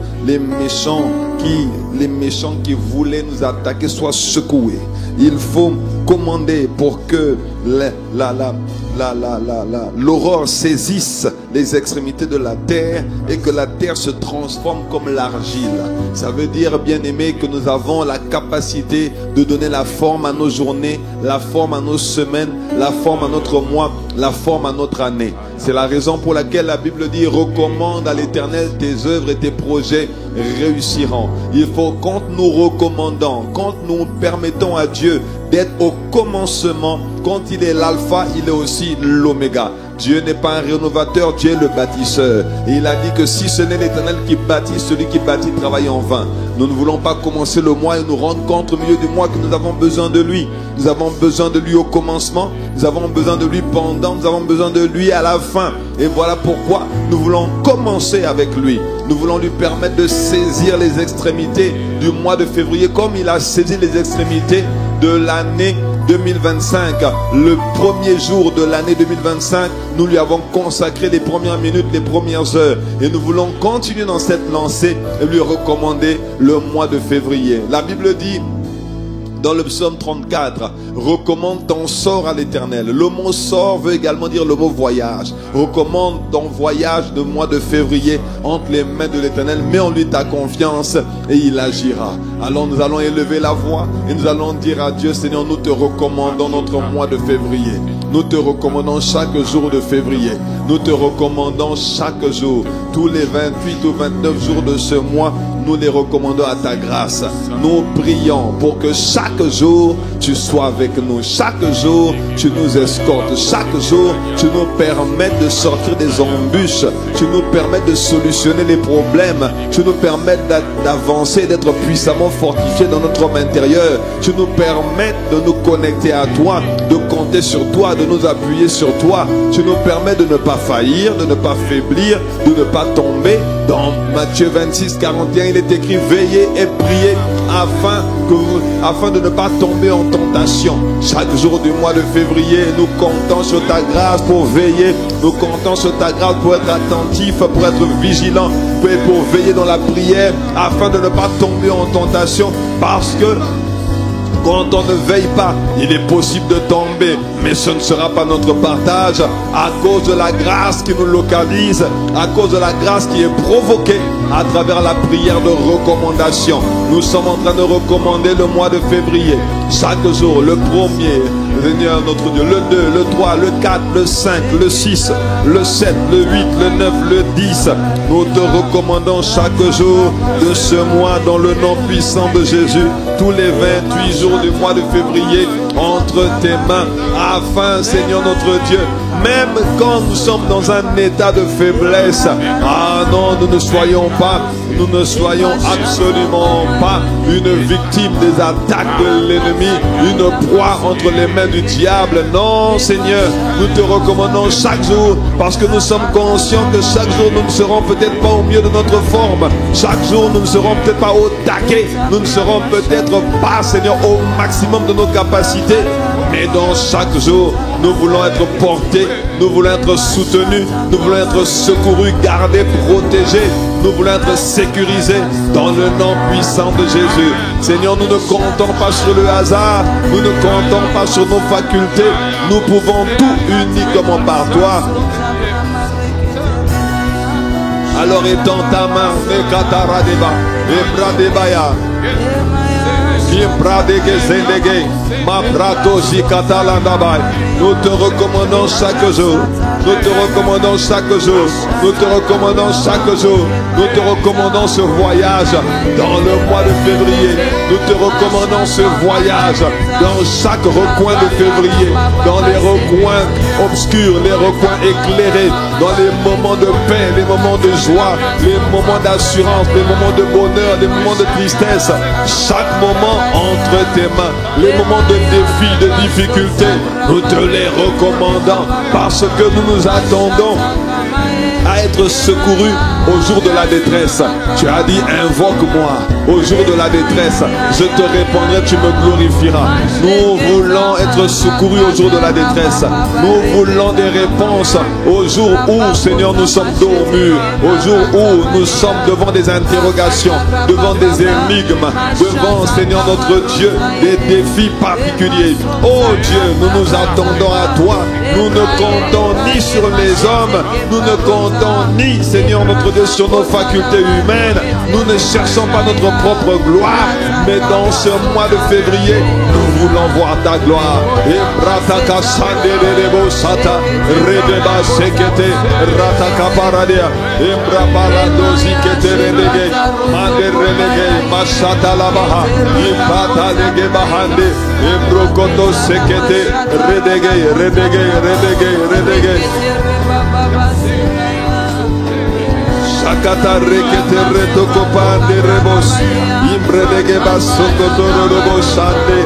qui voulaient nous attaquer soient secoués. Il faut commander pour que l'aurore saisisse les extrémités de la terre et que la terre se transforme comme l'argile. Ça veut dire, bien aimé, que nous avons la capacité de donner la forme à nos journées, la forme à nos semaines, la forme à notre mois, la forme à notre année. C'est la raison pour laquelle la Bible dit: recommande à l'Éternel tes œuvres et tes projets réussiront. Il faut, quand nous recommandons, quand nous permettons à Dieu d'être au commencement, quand il est l'alpha, il est aussi l'oméga. Dieu n'est pas un rénovateur, Dieu est le bâtisseur. Et il a dit que si ce n'est l'Éternel qui bâtit, celui qui bâtit travaille en vain. Nous ne voulons pas commencer le mois et nous rendre compte au milieu du mois que nous avons besoin de lui. Nous avons besoin de lui au commencement, nous avons besoin de lui pendant, nous avons besoin de lui à la fin. Et voilà pourquoi nous voulons commencer avec lui. Nous voulons lui permettre de saisir les extrémités du mois de février comme il a saisi les extrémités de l'année 2025. Le premier jour de l'année 2025, nous lui avons consacré les premières minutes, les premières heures. Et nous voulons continuer dans cette lancée et lui recommander le mois de février. La Bible dit dans le psaume 34, recommande ton sort à l'Éternel. Le mot sort veut également dire le mot voyage. Recommande ton voyage de mois de février entre les mains de l'Éternel. Mets en lui ta confiance et il agira. Alors nous allons élever la voix et nous allons dire à Dieu: Seigneur, nous te recommandons notre mois de février. Nous te recommandons chaque jour de février. Nous te recommandons chaque jour. Tous les 28 ou 29 jours de ce mois, nous les recommandons à ta grâce. Nous prions pour que chaque jour tu sois avec nous. Chaque jour tu nous escortes. Chaque jour tu nous permettes de sortir des embûches. Tu nous permettes de solutionner les problèmes. Tu nous permettes d'avancer, d'être puissamment fortifiés dans notre homme intérieur. Tu nous permettes de nous connecter à toi, de compter sur toi, de nous appuyer sur toi. Tu nous permets de ne pas faillir, de ne pas faiblir, de ne pas tomber. Dans Matthieu 26, 41, il est écrit: veillez et priez afin de ne pas tomber en tentation. Chaque jour du mois de février, nous comptons sur ta grâce pour veiller. Nous comptons sur ta grâce pour être attentif, pour être vigilant, pour veiller dans la prière afin de ne pas tomber en tentation. Parce que quand on ne veille pas, il est possible de tomber, mais ce ne sera pas notre partage à cause de la grâce qui nous localise, à cause de la grâce qui est provoquée à travers la prière de recommandation. Nous sommes en train de recommander le mois de février. Chaque jour, le premier, Seigneur notre Dieu, le 2, le 3, le 4, le 5, le 6, le 7, le 8, le 9, le 10. Nous te recommandons chaque jour de ce mois dans le nom puissant de Jésus. Tous les 28 jours du mois de février entre tes mains, afin, Seigneur notre Dieu, même quand nous sommes dans un état de faiblesse, ah non, nous ne soyons absolument pas une victime des attaques de l'ennemi, une proie entre les mains du diable. Non, Seigneur, nous te recommandons chaque jour, parce que nous sommes conscients que chaque jour nous ne serons peut-être pas au mieux de notre forme. Chaque jour nous ne serons peut-être pas au taquet, nous ne serons peut-être pas, Seigneur, au maximum de nos capacités. Mais dans chaque jour, nous voulons être portés, nous voulons être soutenus, nous voulons être secourus, gardés, protégés. Nous voulons être sécurisés dans le nom puissant de Jésus. Seigneur, nous ne comptons pas sur le hasard, nous ne comptons pas sur nos facultés. Nous pouvons tout uniquement par toi. Alors étends ta main, Mekataradeba, Ebradebaya. Kim Pradege Zendege, Ma Prato Zikatalandabay. Nous te recommandons chaque jour. Nous te recommandons chaque jour. Nous te recommandons chaque jour. Nous te recommandons ce voyage dans le mois de février. Nous te recommandons ce voyage dans chaque recoin de février. Dans les recoins obscurs, les recoins éclairés. Dans les moments de paix, les moments de joie, les moments d'assurance, les moments de bonheur, les moments de tristesse. Chaque moment entre tes mains. Les moments de défi, de difficulté, nous te les recommandons parce que nous nous attendons à être secourus au jour de la détresse. Tu as dit, invoque-moi au jour de la détresse, je te répondrai, tu me glorifieras. Nous voulons être secourus au jour de la détresse. Nous voulons des réponses au jour où, Seigneur, nous sommes dos au mur, au jour où nous sommes devant des interrogations, devant des énigmes, devant, Seigneur notre Dieu, des défis particuliers. Oh Dieu, nous nous attendons à toi. Nous ne comptons ni sur les hommes, nous ne comptons ni, Seigneur notre Dieu, sur nos facultés humaines. Nous ne cherchons pas notre propre gloire, mais dans ce mois de février, nous voulons voir ta gloire. Shakata rekete reto kopande rebos imredege basokotoro robo shande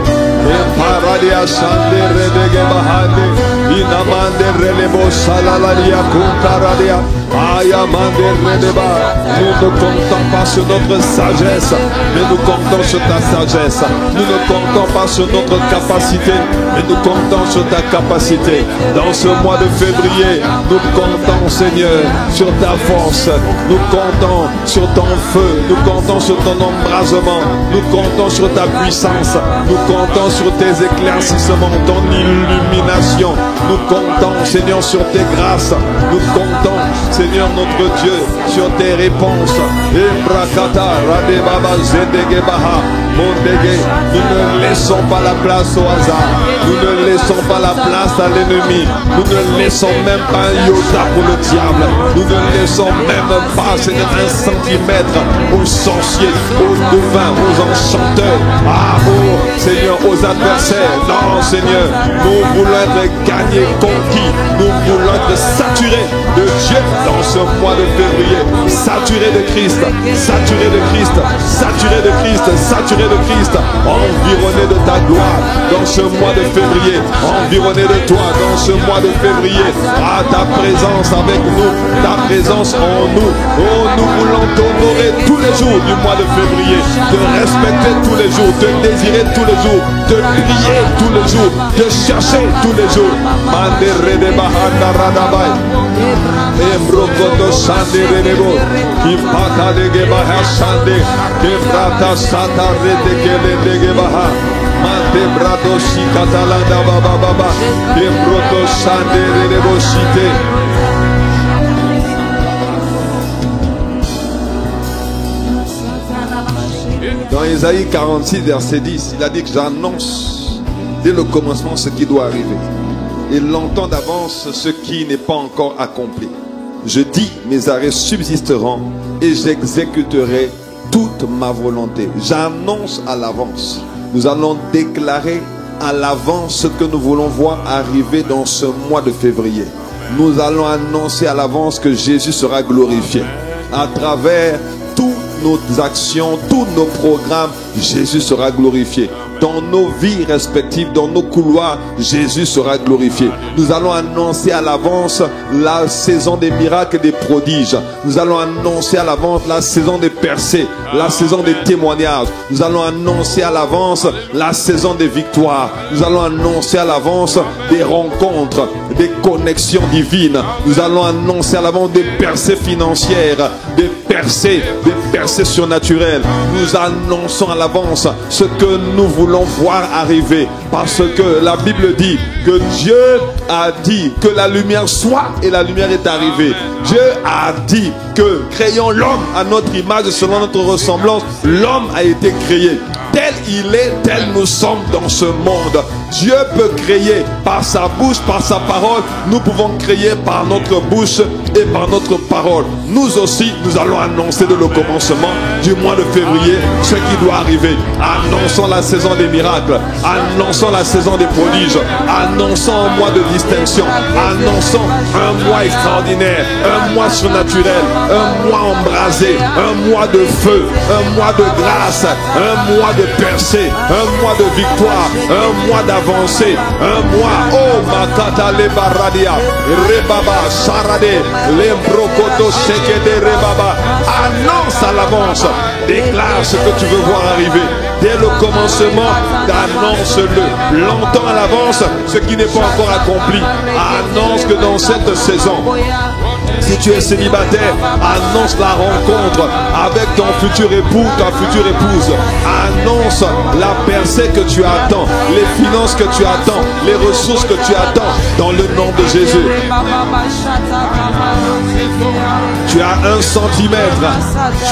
Paradia Sande Redege Bahande Inamande Relebo Salalaria Kuntaradia Ayamande Redeba. Nous ne comptons pas sur notre sagesse, mais nous comptons sur ta sagesse. Nous ne comptons pas sur notre capacité, mais nous comptons sur ta capacité. Dans ce mois de février, nous comptons, Seigneur, sur ta force. Nous comptons sur ton feu. Nous comptons sur ton embrasement. Nous comptons sur ta puissance. Nous comptons sur tes éclaircissements, ton illumination. Nous comptons, Seigneur, sur tes grâces. Nous comptons, Seigneur notre Dieu, sur tes réponses. Ebrakata, Radebaba, Zedegebaha, Mondege. Nous ne laissons pas la place au hasard. Nous ne laissons pas la place à l'ennemi. Nous ne laissons même pas un iota pour le diable. Nous ne laissons même pas, Seigneur, un centimètre aux sorciers, aux devins, aux enchanteurs. Ah, oh, Seigneur, aux adversaires. Non, Seigneur, nous voulons être gagnés, conquis. Nous voulons être saturés de Dieu dans ce mois de février. Saturés de Christ, saturés de Christ, saturés de Christ, saturés de Christ. Environnés de ta gloire dans ce mois de février. Environnés de toi dans ce mois de février. Ah, ta présence avec nous, ta présence en nous. Oh, nous voulons t'honorer tous les jours du mois de février. Te respecter tous les jours, te désirer tous les jours, te prier tous les jours, te chercher tous les jours. Dans Ésaïe 46, verset 10, il a dit que j'annonce dès le commencement ce qui doit arriver et longtemps d'avance ce qui n'est pas encore accompli. Je dis, mes arrêts subsisteront et j'exécuterai toute ma volonté. J'annonce à l'avance. Nous allons déclarer à l'avance ce que nous voulons voir arriver dans ce mois de février. Nous allons annoncer à l'avance que Jésus sera glorifié à travers toutes nos actions, tous nos programmes. Jésus sera glorifié. Dans nos vies respectives, dans nos couloirs, Jésus sera glorifié. Nous allons annoncer à l'avance la saison des miracles et des prodiges. Nous allons annoncer à l'avance la saison des percées, la saison des témoignages. Nous allons annoncer à l'avance la saison des victoires. Nous allons annoncer à l'avance des rencontres, des connexions divines. Nous allons annoncer à l'avance des percées financières, des percées surnaturelles. Nous annonçons à l'avance ce que nous voulons voir arriver, parce que la Bible dit que Dieu a dit que la lumière soit et la lumière est arrivée. Dieu a dit que créons l'homme à notre image et selon notre ressemblance. L'homme a été créé. Tel il est, tel nous sommes dans ce monde. Dieu peut créer par sa bouche, par sa parole. Nous pouvons créer par notre bouche et par notre parole. Nous aussi, nous allons annoncer dès le commencement du mois de février ce qui doit arriver. Annonçons la saison des miracles. Annonçons la saison des prodiges. Annonçons un mois de distinction. Annonçons un mois extraordinaire. Un mois surnaturel. Un mois embrasé. Un mois de feu. Un mois de grâce. Un mois de percée. Un mois de victoire. Un mois d'avancer. Un mois. Oh, Makata le Baradia. Rebaba, Sarade. Lembrokoto Sekede Rebaba. Annonce à l'avance. Déclare ce que tu veux voir arriver. Dès le commencement, annonce-le. Longtemps à l'avance, ce qui n'est pas encore accompli. Annonce que dans cette saison, si tu es célibataire, annonce la rencontre avec ton futur époux, ta future épouse. Annonce la percée que tu attends, les finances que tu attends, les ressources que tu attends dans le nom de Jésus. Tu as 1 centimètre,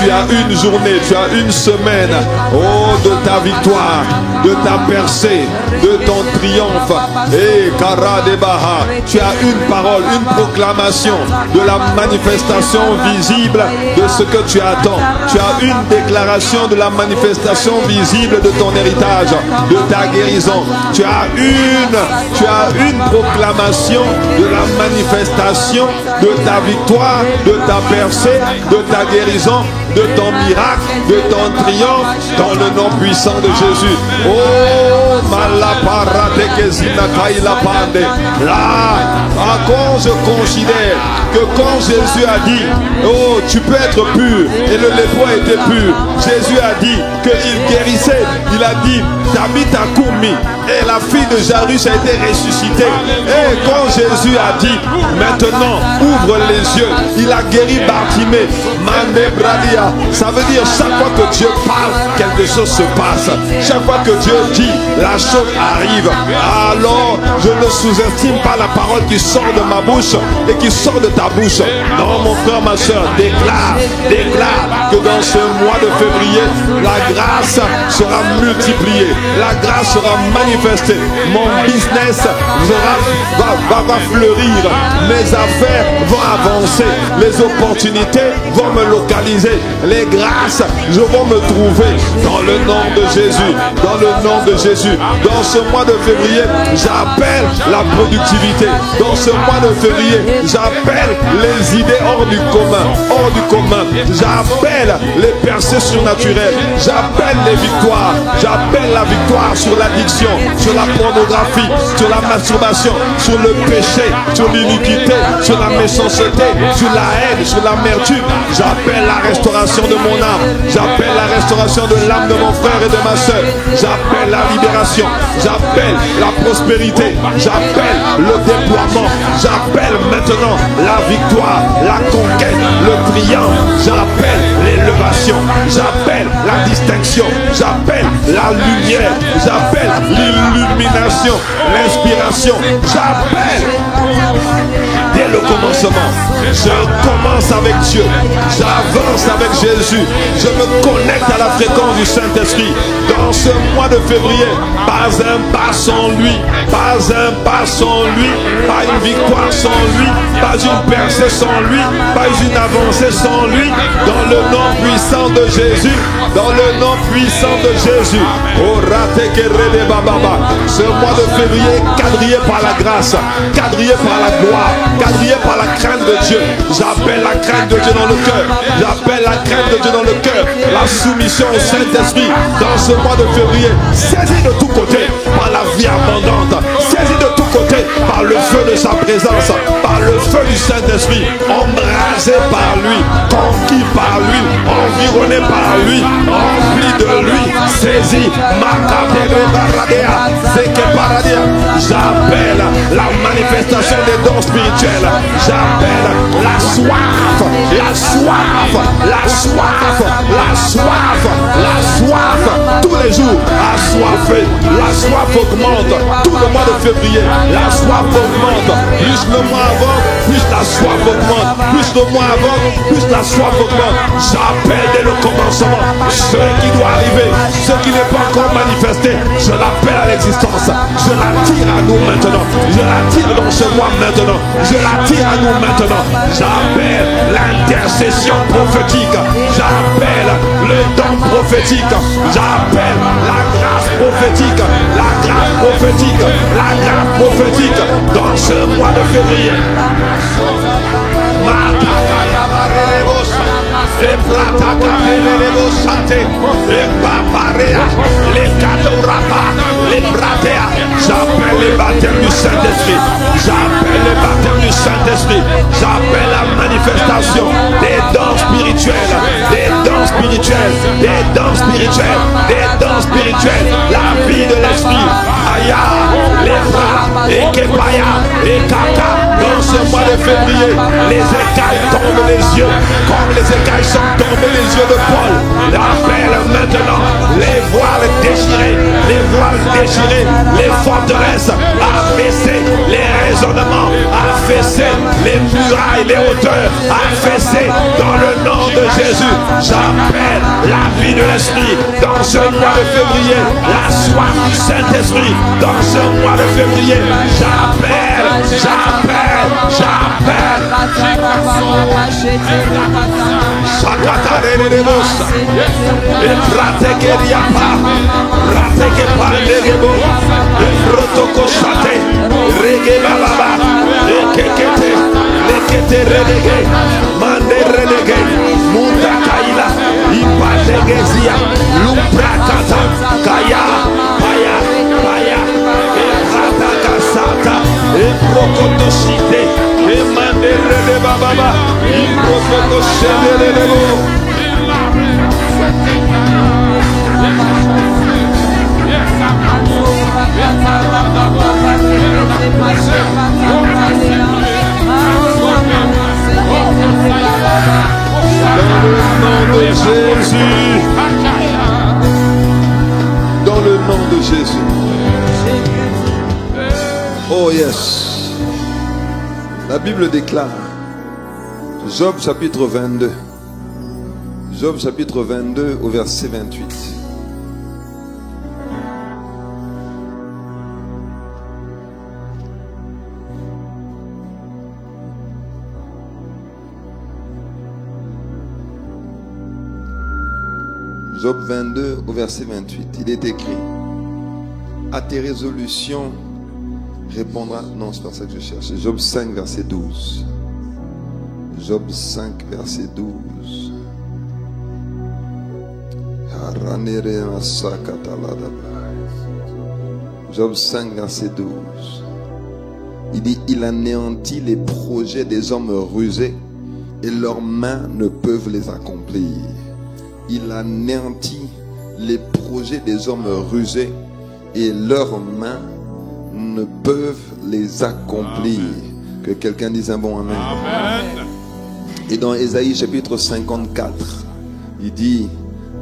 tu as une journée, tu as une semaine, oh, de ta victoire, de ta percée, de ton triomphe. Et Kara de Baha, tu as une parole, une proclamation de la manifestation visible de ce que tu attends. Tu as une déclaration de la manifestation visible de ton héritage, de ta guérison. Tu as une proclamation de la manifestation de ta victoire, de ta percée, de ta guérison, de ton miracle, de ton triomphe, dans le nom puissant de Jésus. Oh, là, quand je considère que quand Jésus a dit, oh, tu peux être pur, et le lépreux était pur, Jésus a dit qu'il guérissait. Il a dit, Tabitha Koumi, et la fille de Jairus a été ressuscitée. Et quand Jésus a dit, maintenant, ouvre les yeux, il a guéri Bartimée. Mande Bradia, ça veut dire chaque fois que Dieu parle, quelque chose se passe. Chaque fois que Dieu dit, la chose arrive. Alors, je ne sous-estime pas la parole qui sort de ma bouche et qui sort de ta bouche. Non, mon frère, ma soeur, déclare que dans ce mois de février, la grâce sera multipliée, la grâce sera manifestée. Mon business va fleurir, mes affaires vont avancer, les opportunités vont me localiser, les grâces vont me trouver dans le nom de Jésus, dans le nom de Jésus. Dans ce mois de février, j'appelle la productivité. Dans ce mois de février, j'appelle les idées hors du commun, j'appelle les percées surnaturelles, j'appelle les victoires, j'appelle la victoire sur l'addiction, sur la pornographie, sur la masturbation, sur le péché, sur l'iniquité, sur la méchanceté, sur la haine, sur l'amertume. J'appelle la restauration de mon âme, j'appelle la restauration de l'âme de mon frère et de ma soeur, j'appelle la libération, j'appelle la prospérité, j'appelle le déploiement, j'appelle maintenant la victoire, la conquête, le triomphe, j'appelle l'élévation, j'appelle la distinction, j'appelle la lumière, j'appelle l'illumination, l'inspiration, j'appelle dès le commencement. Je commence avec Dieu, j'avance avec Jésus, je me connecte à la fréquence du Saint-Esprit. Dans ce mois de février, pas un pas sans lui, pas un pas sans lui, pas une victoire sans lui, pas une percée sans lui, pas une avancée sans lui. Dans le nom puissant de Jésus, dans le nom puissant de Jésus. Ce mois de février quadrillé par la grâce, quadrillé par la gloire, quadrillé par la crainte de Dieu. J'appelle la crainte de Dieu dans le cœur, j'appelle la crainte de Dieu dans le cœur, la soumission au Saint-Esprit dans ce mois de février. Saisi de tous côtés par la vie abondante, saisi de tous côtés par le feu de sa présence, par le feu du Saint-Esprit, embrasé par lui, conquis par lui, environné par lui, rempli de lui, saisi. J'appelle la manifestation des dons spirituels, j'appelle la soif, la soif, la soif, la soif, la soif, tous les jours, assoiffé, la soif augmente. Tout le mois de février, la soif augmente. Plus le mois avance, plus la soif augmente. Plus le mois avance, plus la soif augmente. J'appelle dès le commencement ce qui doit arriver, ce qui n'est pas encore manifesté. Je l'appelle à l'existence. Je l'attire à nous maintenant. Je l'attire dans ce mois maintenant. Je l'attire à nous maintenant. J'appelle l'intercession prophétique. J'appelle le don prophétique. J'appelle la grâce prophétique. La grâce prophétique. La grâce prophétique dans ce mois de février. J'appelle les baptêmes du Saint-Esprit. J'appelle les baptêmes du Saint-Esprit. J'appelle la manifestation des dons spirituels. Des dons spirituels. Des dons spirituels. Des dons spirituels. La vie de l'esprit. Aya, les bras, et Kepaya, et Kaka. Dans ce mois de février, les écailles tombent les yeux. Comme les écailles sont tombées les yeux de Paul. J'appelle maintenant les voiles déchirés. Les voiles déchirés. Les forteresses affaissées. Les raisonnements affaissés. Les murailles, les hauteurs affaissées. Dans le nom de Jésus, j'appelle la vie de l'esprit. Dans ce mois de février, la soif du Saint-Esprit. Dans ce mois de février, j'appelle. Dans le nom de Jésus. Oh yes. La Bible déclare, Job chapitre 22. Job chapitre 22 au verset 28. Job 22 au verset 28. Il est écrit, à tes résolutions répondra. Non, c'est pas ça que je cherche. Job 5 verset 12. Job 5 verset 12. Job 5 verset 12. Il dit, il anéantit les projets des hommes rusés et leurs mains ne peuvent les accomplir. Il anéantit les projets des hommes rusés et leurs mains ne peuvent les accomplir. Amen. Que quelqu'un dise un bon amen. Amen. Et dans Ésaïe chapitre 54, il dit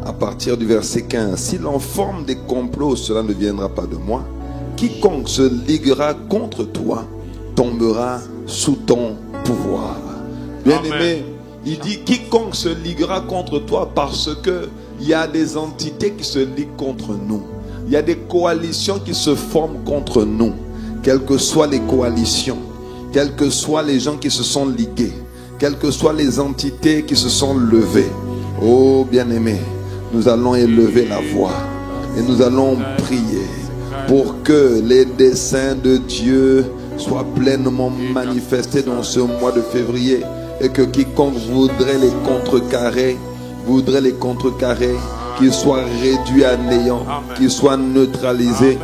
à partir du verset 15, s'il en forme des complots, cela ne viendra pas de moi. Quiconque se liguera contre toi tombera sous ton pouvoir. Bien-aimé, il dit quiconque se liguera contre toi, parce que il y a des entités qui se liguent contre nous. Il y a des coalitions qui se forment contre nous. Quelles que soient les coalitions, quels que soient les gens qui se sont ligués, quelles que soient les entités qui se sont levées. Oh bien-aimé, nous allons élever la voix et nous allons prier pour que les desseins de Dieu soient pleinement manifestés dans ce mois de février, et que quiconque voudrait les contrecarrer, qu'ils soient réduits à néant, qu'ils soient neutralisés,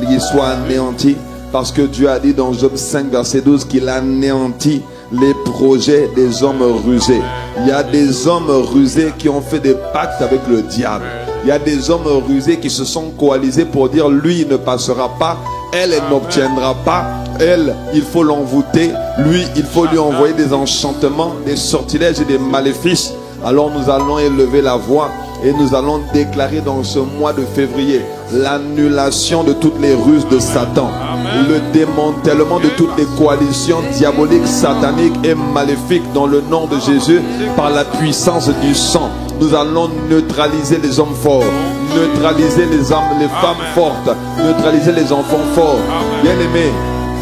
qu'ils soient anéantis, parce que Dieu a dit dans Job 5 verset 12 qu'il anéantit les projets des hommes rusés. Il y a des hommes rusés qui ont fait des pactes avec le diable. Il y a des hommes rusés qui se sont coalisés pour dire lui il ne passera pas, elle n'obtiendra pas, elle il faut l'envoûter, lui il faut lui envoyer des enchantements, des sortilèges et des maléfices. Alors nous allons élever la voix Et nous allons déclarer dans ce mois de février l'annulation de toutes les ruses de Satan, le démantèlement de toutes les coalitions diaboliques, sataniques et maléfiques dans le nom de Jésus par la puissance du sang. Nous allons neutraliser les hommes forts, neutraliser les femmes fortes, neutraliser les enfants forts. Bien-aimés,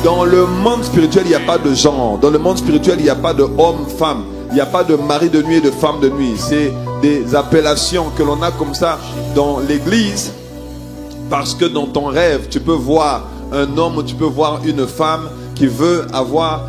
dans le monde spirituel, il n'y a pas de genre. Dans le monde spirituel, il n'y a pas de homme-femme. Il n'y a pas de mari de nuit et de femme de nuit. C'est des appellations que l'on a comme ça dans l'église. Parce que dans ton rêve, tu peux voir un homme ou tu peux voir une femme qui veut avoir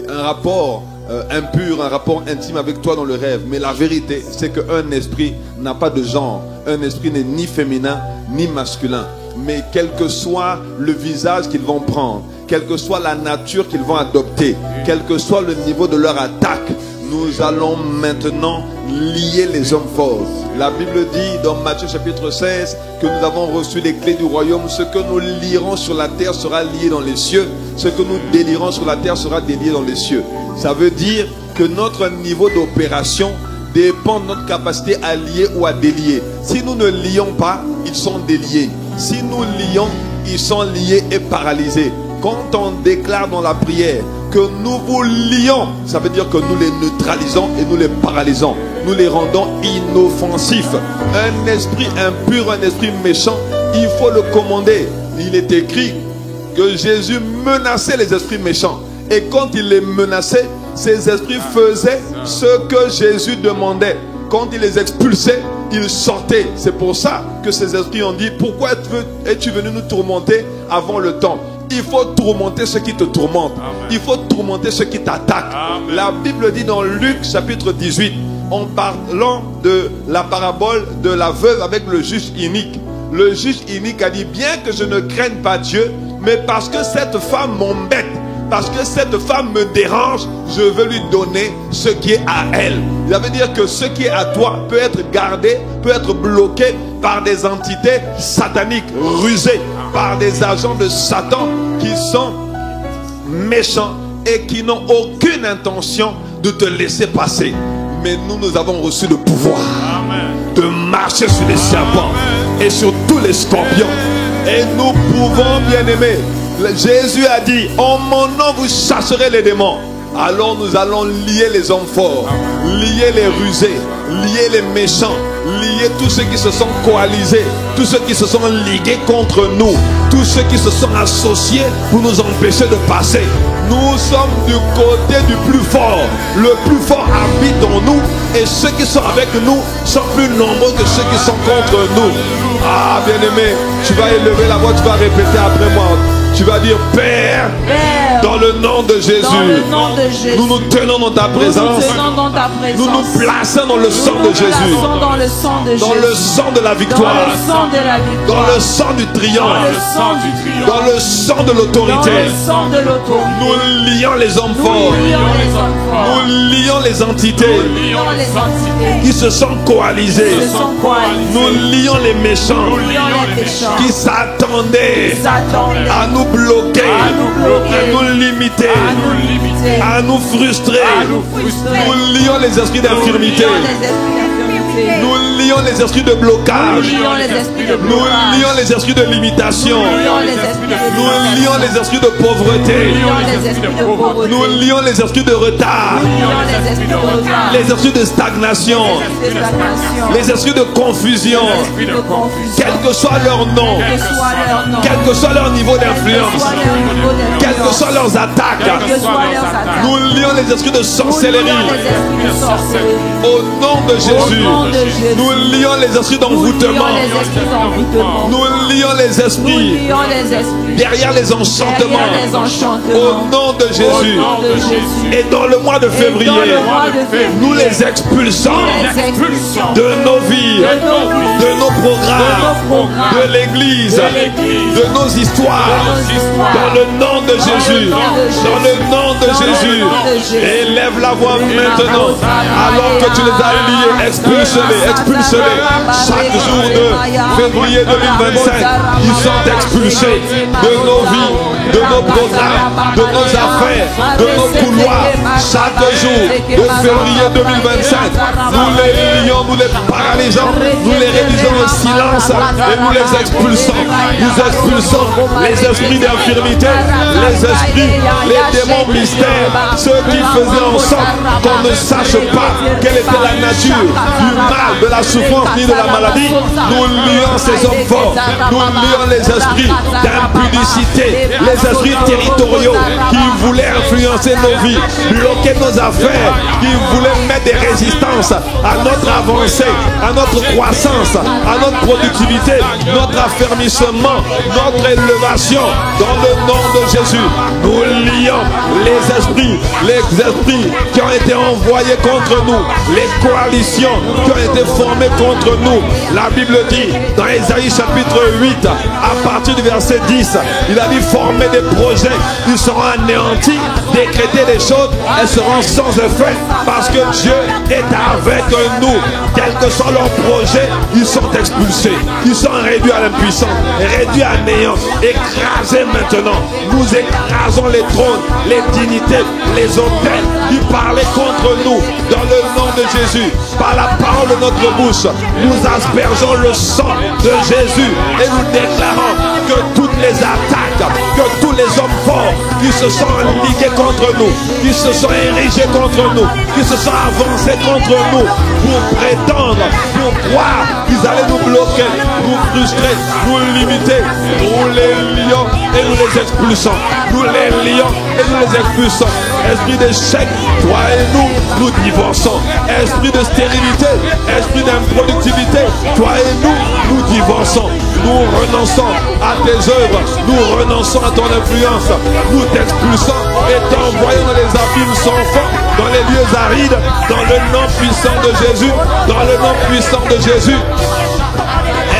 un rapport impur, un rapport intime avec toi dans le rêve. Mais la vérité, c'est qu'un esprit n'a pas de genre. Un esprit n'est ni féminin ni masculin. Mais quel que soit le visage qu'ils vont prendre, quelle que soit la nature qu'ils vont adopter, quel que soit le niveau de leur attaque, nous allons maintenant lier les hommes forts. La Bible dit dans Matthieu chapitre 16 que nous avons reçu les clés du royaume. Ce que nous lierons sur la terre sera lié dans les cieux. Ce que nous délierons sur la terre sera délié dans les cieux. Ça veut dire que notre niveau d'opération dépend de notre capacité à lier ou à délier. Si nous ne lions pas, ils sont déliés. Si nous lions, ils sont liés et paralysés. Quand on déclare dans la prière que nous vous lions, ça veut dire que nous les neutralisons et nous les paralysons. Nous les rendons inoffensifs. Un esprit impur, un esprit méchant, il faut le commander. Il est écrit que Jésus menaçait les esprits méchants. Et quand il les menaçait, ces esprits faisaient ce que Jésus demandait. Quand il les expulsait, ils sortaient. C'est pour ça que ces esprits ont dit: pourquoi es-tu venu nous tourmenter avant le temps? Il faut tourmenter ceux qui te tourmentent. Il faut tourmenter ceux qui t'attaquent. La Bible dit dans Luc chapitre 18, en parlant de la parabole de la veuve avec le juge inique. Le juge inique a dit: bien que je ne craigne pas Dieu, mais parce que cette femme m'embête, parce que cette femme me dérange, je veux lui donner ce qui est à elle. Ça veut dire que ce qui est à toi peut être gardé, peut être bloqué par des entités sataniques, rusées, par des agents de Satan qui sont méchants et qui n'ont aucune intention de te laisser passer. Mais nous avons reçu le pouvoir de marcher sur les serpents et sur tous les scorpions. Et nous pouvons, bien aimer. Jésus a dit: en mon nom vous chasserez les démons. Alors nous allons lier les hommes forts, lier les rusés, lier les méchants, lier tous ceux qui se sont coalisés, tous ceux qui se sont ligués contre nous, tous ceux qui se sont associés pour nous empêcher de passer. Nous sommes du côté du plus fort. Le plus fort habite en nous, et ceux qui sont avec nous sont plus nombreux que ceux qui sont contre nous. Ah, bien-aimé, tu vas élever la voix, tu vas répéter après moi. Tu vas dire: Père, dans le nom de Jésus, nous nous tenons dans ta présence, nous nous plaçons dans le sang de Jésus, dans le sang de la victoire, dans le sang du triomphe, dans le sang de l'autorité. Nous lions les hommes forts, nous lions les entités qui se sont coalisées, nous lions les méchants qui s'attendaient à nous bloquer, à nous limiter, à nous frustrer. Nous lions les esprits d'infirmité, nous lions les esprits de blocage, nous lions les esprits de limitation, nous lions les esprits de pauvreté, nous lions les esprits de retard, les esprits de stagnation, les esprits de confusion, quel que soit leur nom, quel que soit leur niveau d'influence, quelles que soient leurs attaques, nous lions les esprits de sorcellerie au nom de Jésus. Nous lions les esprits d'envoûtement, nous lions les esprits derrière les enchantements au nom de Jésus. Et dans le mois de février, nous les expulsons de nos vies, de nos programmes, de l'église, de nos histoires, dans le nom de Jésus, dans le nom de Jésus. Élève la voix maintenant, alors que tu les as liés, expulse-les, expulse-les. harcelés. Chaque jour de février 2025, ils sont expulsés de nos vies, de nos programmes, de nos affaires, de nos couloirs. Chaque jour de février 2025, nous les lions, nous les paralysons, nous les réduisons au silence et nous les expulsons. Nous expulsons les esprits d'infirmité, les esprits, les démons mystères, ceux qui faisaient en sorte qu'on ne sache pas quelle était la nature du mal, de la souffrance ni de la maladie. Nous lions ces hommes forts, nous lions les esprits d'impudicité, les esprits territoriaux qui voulaient influencer nos vies, bloquer nos affaires, qui voulaient mettre des résistances à notre avancée, à notre croissance, à notre productivité, notre affermissement, notre élévation. Dans le nom de Jésus, nous lions les esprits qui ont été envoyés contre nous, les coalitions qui ont été formées contre nous. La Bible dit dans Ésaïe chapitre 8, à partir du verset 10, il a dit former des projets, ils seront anéantis, décréter des choses, elles seront sans effet, parce que Dieu est avec nous. Quel que soit leur projet, ils sont expulsés, ils sont réduits à l'impuissance, réduits à néant, écrasés maintenant. Nous écrasons les trônes, les dignités, les autels qui parlaient contre nous. Dans le nom de Jésus, par la parole de notre bouche, nous aspergeons le sang de Jésus et nous déclarons que toutes les attaques, que tous les hommes forts qui se sont ligués contre nous, qui se sont érigés contre nous, qui se sont avancés contre nous pour prétendre, pour croire qu'ils allaient nous bloquer, nous frustrer, nous limiter, nous les lions et nous les expulsons. Nous les lions et nous les expulsons. Esprit d'échec, toi et nous, nous divorçons. Esprit de stérilité, esprit d'improductivité, toi et nous, nous divorçons. Nous renonçons à tes œuvres, nous renonçons à ton influence, nous t'expulsons et t'envoyons dans les abîmes sans fond, dans les lieux arides, dans le nom puissant de Jésus, dans le nom puissant de Jésus.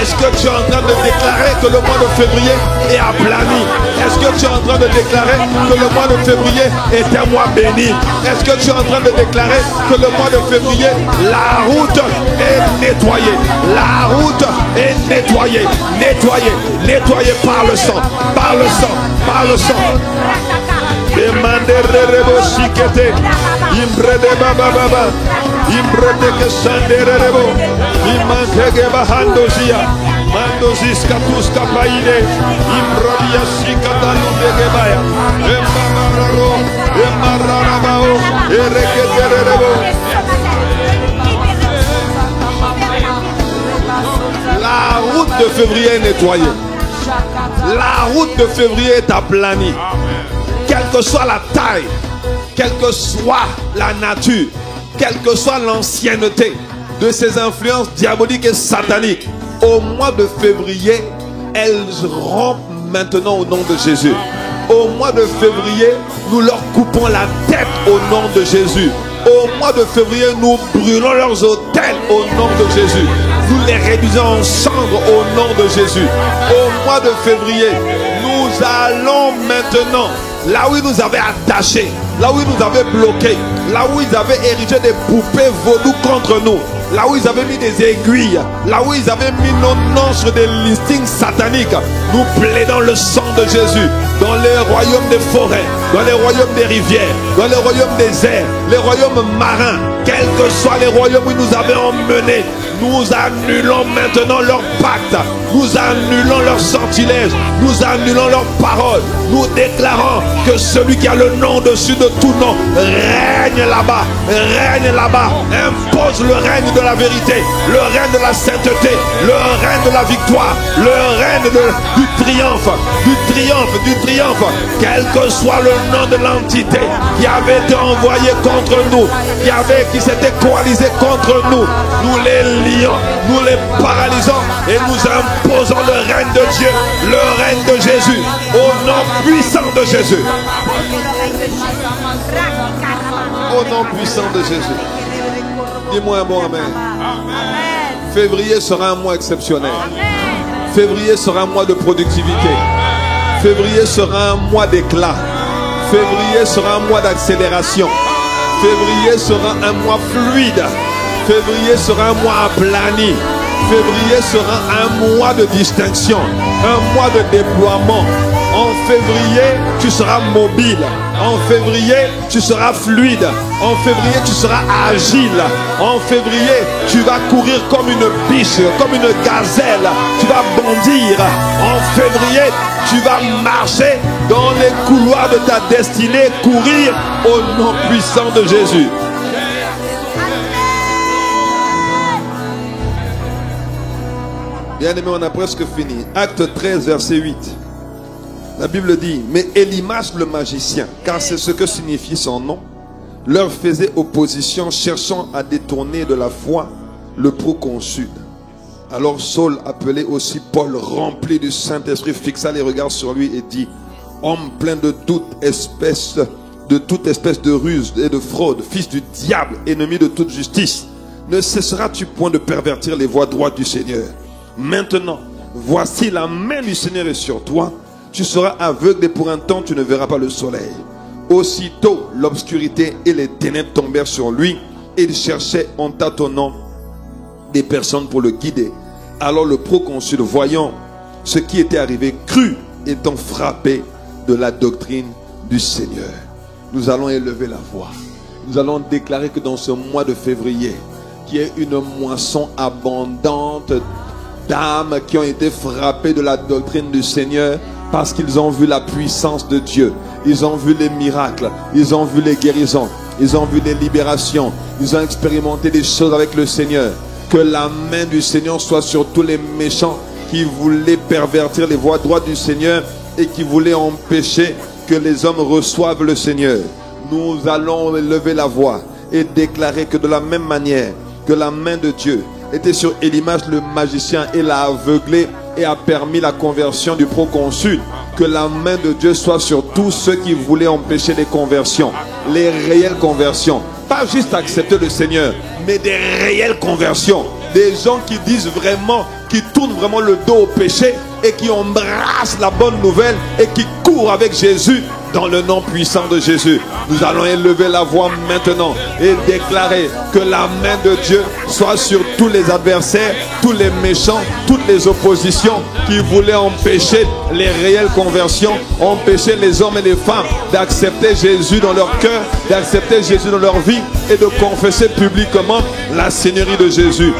Est-ce que tu es en train de déclarer que le mois de février est aplani? Est-ce que tu es en train de déclarer que le mois de février est un mois béni? Est-ce que tu es en train de déclarer que le mois de février, la route est nettoyée? La route est nettoyée, nettoyée, nettoyée par le sang, par le sang, par le sang. Demandez rebo sikete, imbrede baba baba, imbrede que sandere rebo, imantege bahandozia, mandozis katus kapaide, imbrodia sikatalu degebaya, embararo, embararabao, ereketere rebo. La route de février est nettoyée. La route de février est aplanie. Quelle que soit la taille, quelle que soit la nature, quelle que soit l'ancienneté de ces influences diaboliques et sataniques, au mois de février, elles rompent maintenant au nom de Jésus. Au mois de février, nous leur coupons la tête au nom de Jésus. Au mois de février, nous brûlons leurs autels au nom de Jésus. Nous les réduisons en cendres au nom de Jésus. Au mois de février, nous allons maintenant là où ils nous avaient attachés, là où ils nous avaient bloqués, là où ils avaient érigé des poupées vaudou contre nous, là où ils avaient mis des aiguilles, là où ils avaient mis nos noms sur des listings sataniques, nous plaidons le sang de Jésus dans les royaumes des forêts, dans les royaumes des rivières, dans les royaumes des airs, les royaumes marins, quels que soient les royaumes où ils nous avaient emmenés. Nous annulons maintenant leur pacte, nous annulons leur sortilège, nous annulons leurs paroles. Nous déclarons que celui qui a le nom dessus de tout nom règne là-bas, impose le règne de la vérité, le règne de la sainteté, le règne de la victoire, le règne du triomphe, quel que soit le nom de l'entité qui avait été envoyé contre nous, qui s'était coalisé contre nous. Nous les lions, nous les paralysons et nous imposons le règne de Dieu, le règne de Jésus, au nom puissant de Jésus. Au nom puissant de Jésus. Dis-moi un bon amen. Février sera un mois exceptionnel. Février sera un mois de productivité. Février sera un mois d'éclat. Février sera un mois d'accélération. Février sera un mois fluide. Février sera un mois aplani. Février sera un mois de distinction, un mois de déploiement. En février, tu seras mobile. En février, tu seras fluide. En février, tu seras agile. En février, tu vas courir comme une biche, comme une gazelle. Tu vas bondir. En février, tu vas marcher dans les couloirs de ta destinée, courir au nom puissant de Jésus. Bien-aimé, on a presque fini. Acte 13, verset 8. La Bible dit, mais Élimas le magicien, car c'est ce que signifie son nom, leur faisait opposition, cherchant à détourner de la foi le proconsul. Alors Saul, appelé aussi Paul, rempli du Saint-Esprit, fixa les regards sur lui et dit, homme plein de toute espèce de ruse et de fraude, fils du diable, ennemi de toute justice, ne cesseras-tu point de pervertir les voies droites du Seigneur? Maintenant, voici la main du Seigneur est sur toi. Tu seras aveugle et pour un temps tu ne verras pas le soleil. Aussitôt l'obscurité et les ténèbres tombèrent sur lui et il cherchait en tâtonnant des personnes pour le guider. Alors le proconsul, voyant ce qui était arrivé, crut, étant frappé de la doctrine du Seigneur. Nous allons élever la voix. Nous allons déclarer que dans ce mois de février, qu'il y ait une moisson abondante d'âmes qui ont été frappées de la doctrine du Seigneur parce qu'ils ont vu la puissance de Dieu. Ils ont vu les miracles, ils ont vu les guérisons, ils ont vu les libérations, ils ont expérimenté des choses avec le Seigneur. Que la main du Seigneur soit sur tous les méchants qui voulaient pervertir les voies droites du Seigneur et qui voulaient empêcher que les hommes reçoivent le Seigneur. Nous allons lever la voix et déclarer que de la même manière que la main de Dieu était sur Élimas le magicien et l'a aveuglé et a permis la conversion du proconsul, que la main de Dieu soit sur tous ceux qui voulaient empêcher les conversions, les réelles conversions. Pas juste accepter le Seigneur, mais des réelles conversions. Des gens qui disent vraiment, qui tournent vraiment le dos au péché et qui embrassent la bonne nouvelle et qui courent avec Jésus dans le nom puissant de Jésus. Nous allons élever la voix maintenant et déclarer que la main de Dieu soit sur tous les adversaires, tous les méchants, toutes les oppositions qui voulaient empêcher les réelles conversions, empêcher les hommes et les femmes d'accepter Jésus dans leur cœur, d'accepter Jésus dans leur vie et de confesser publiquement la Seigneurie de Jésus.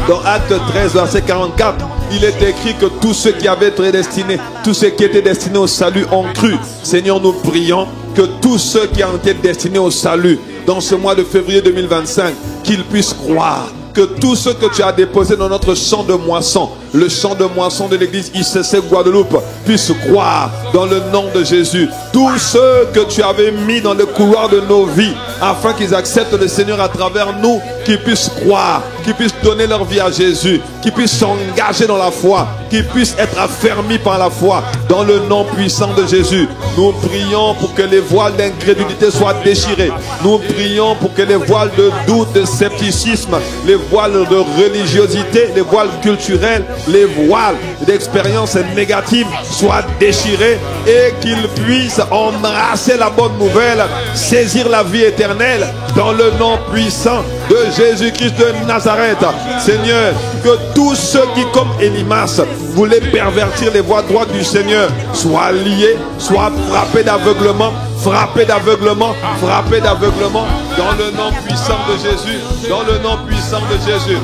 Dans Acte 13, verset 44, il est écrit que tous ceux qui avaient été destinés, tous ceux qui étaient destinés au salut ont cru. Seigneur, nous prions que tous ceux qui ont été destinés au salut dans ce mois de février 2025, qu'ils puissent croire. Que tout ce que tu as déposé dans notre champ de moisson, le champ de moisson de l'église ICC Guadeloupe, puisse croire dans le nom de Jésus. Tous ceux que tu avais mis dans le couloir de nos vies, afin qu'ils acceptent le Seigneur à travers nous, qu'ils puissent croire, qu'ils puissent donner leur vie à Jésus, qu'ils puissent s'engager dans la foi, qu'ils puissent être affermis par la foi, dans le nom puissant de Jésus. Nous prions pour que les voiles d'incrédulité soient déchirées. Nous prions pour que les voiles de doute, de scepticisme, les voiles de religiosité, les voiles culturelles, les voiles d'expériences négatives soient déchirés et qu'ils puissent embrasser la bonne nouvelle, saisir la vie éternelle dans le nom puissant de Jésus-Christ de Nazareth. Seigneur, que tous ceux qui, comme Élimas, voulaient pervertir les voies droites du Seigneur soient liés, soient frappés d'aveuglement, frappés d'aveuglement, frappés d'aveuglement dans le nom puissant de Jésus, dans le nom puissant de Jésus.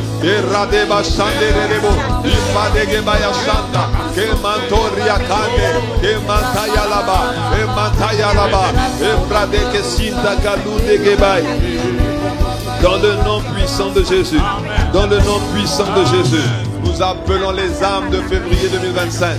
Dans le nom puissant de Jésus, dans le nom puissant de Jésus, nous appelons les âmes de février 2025.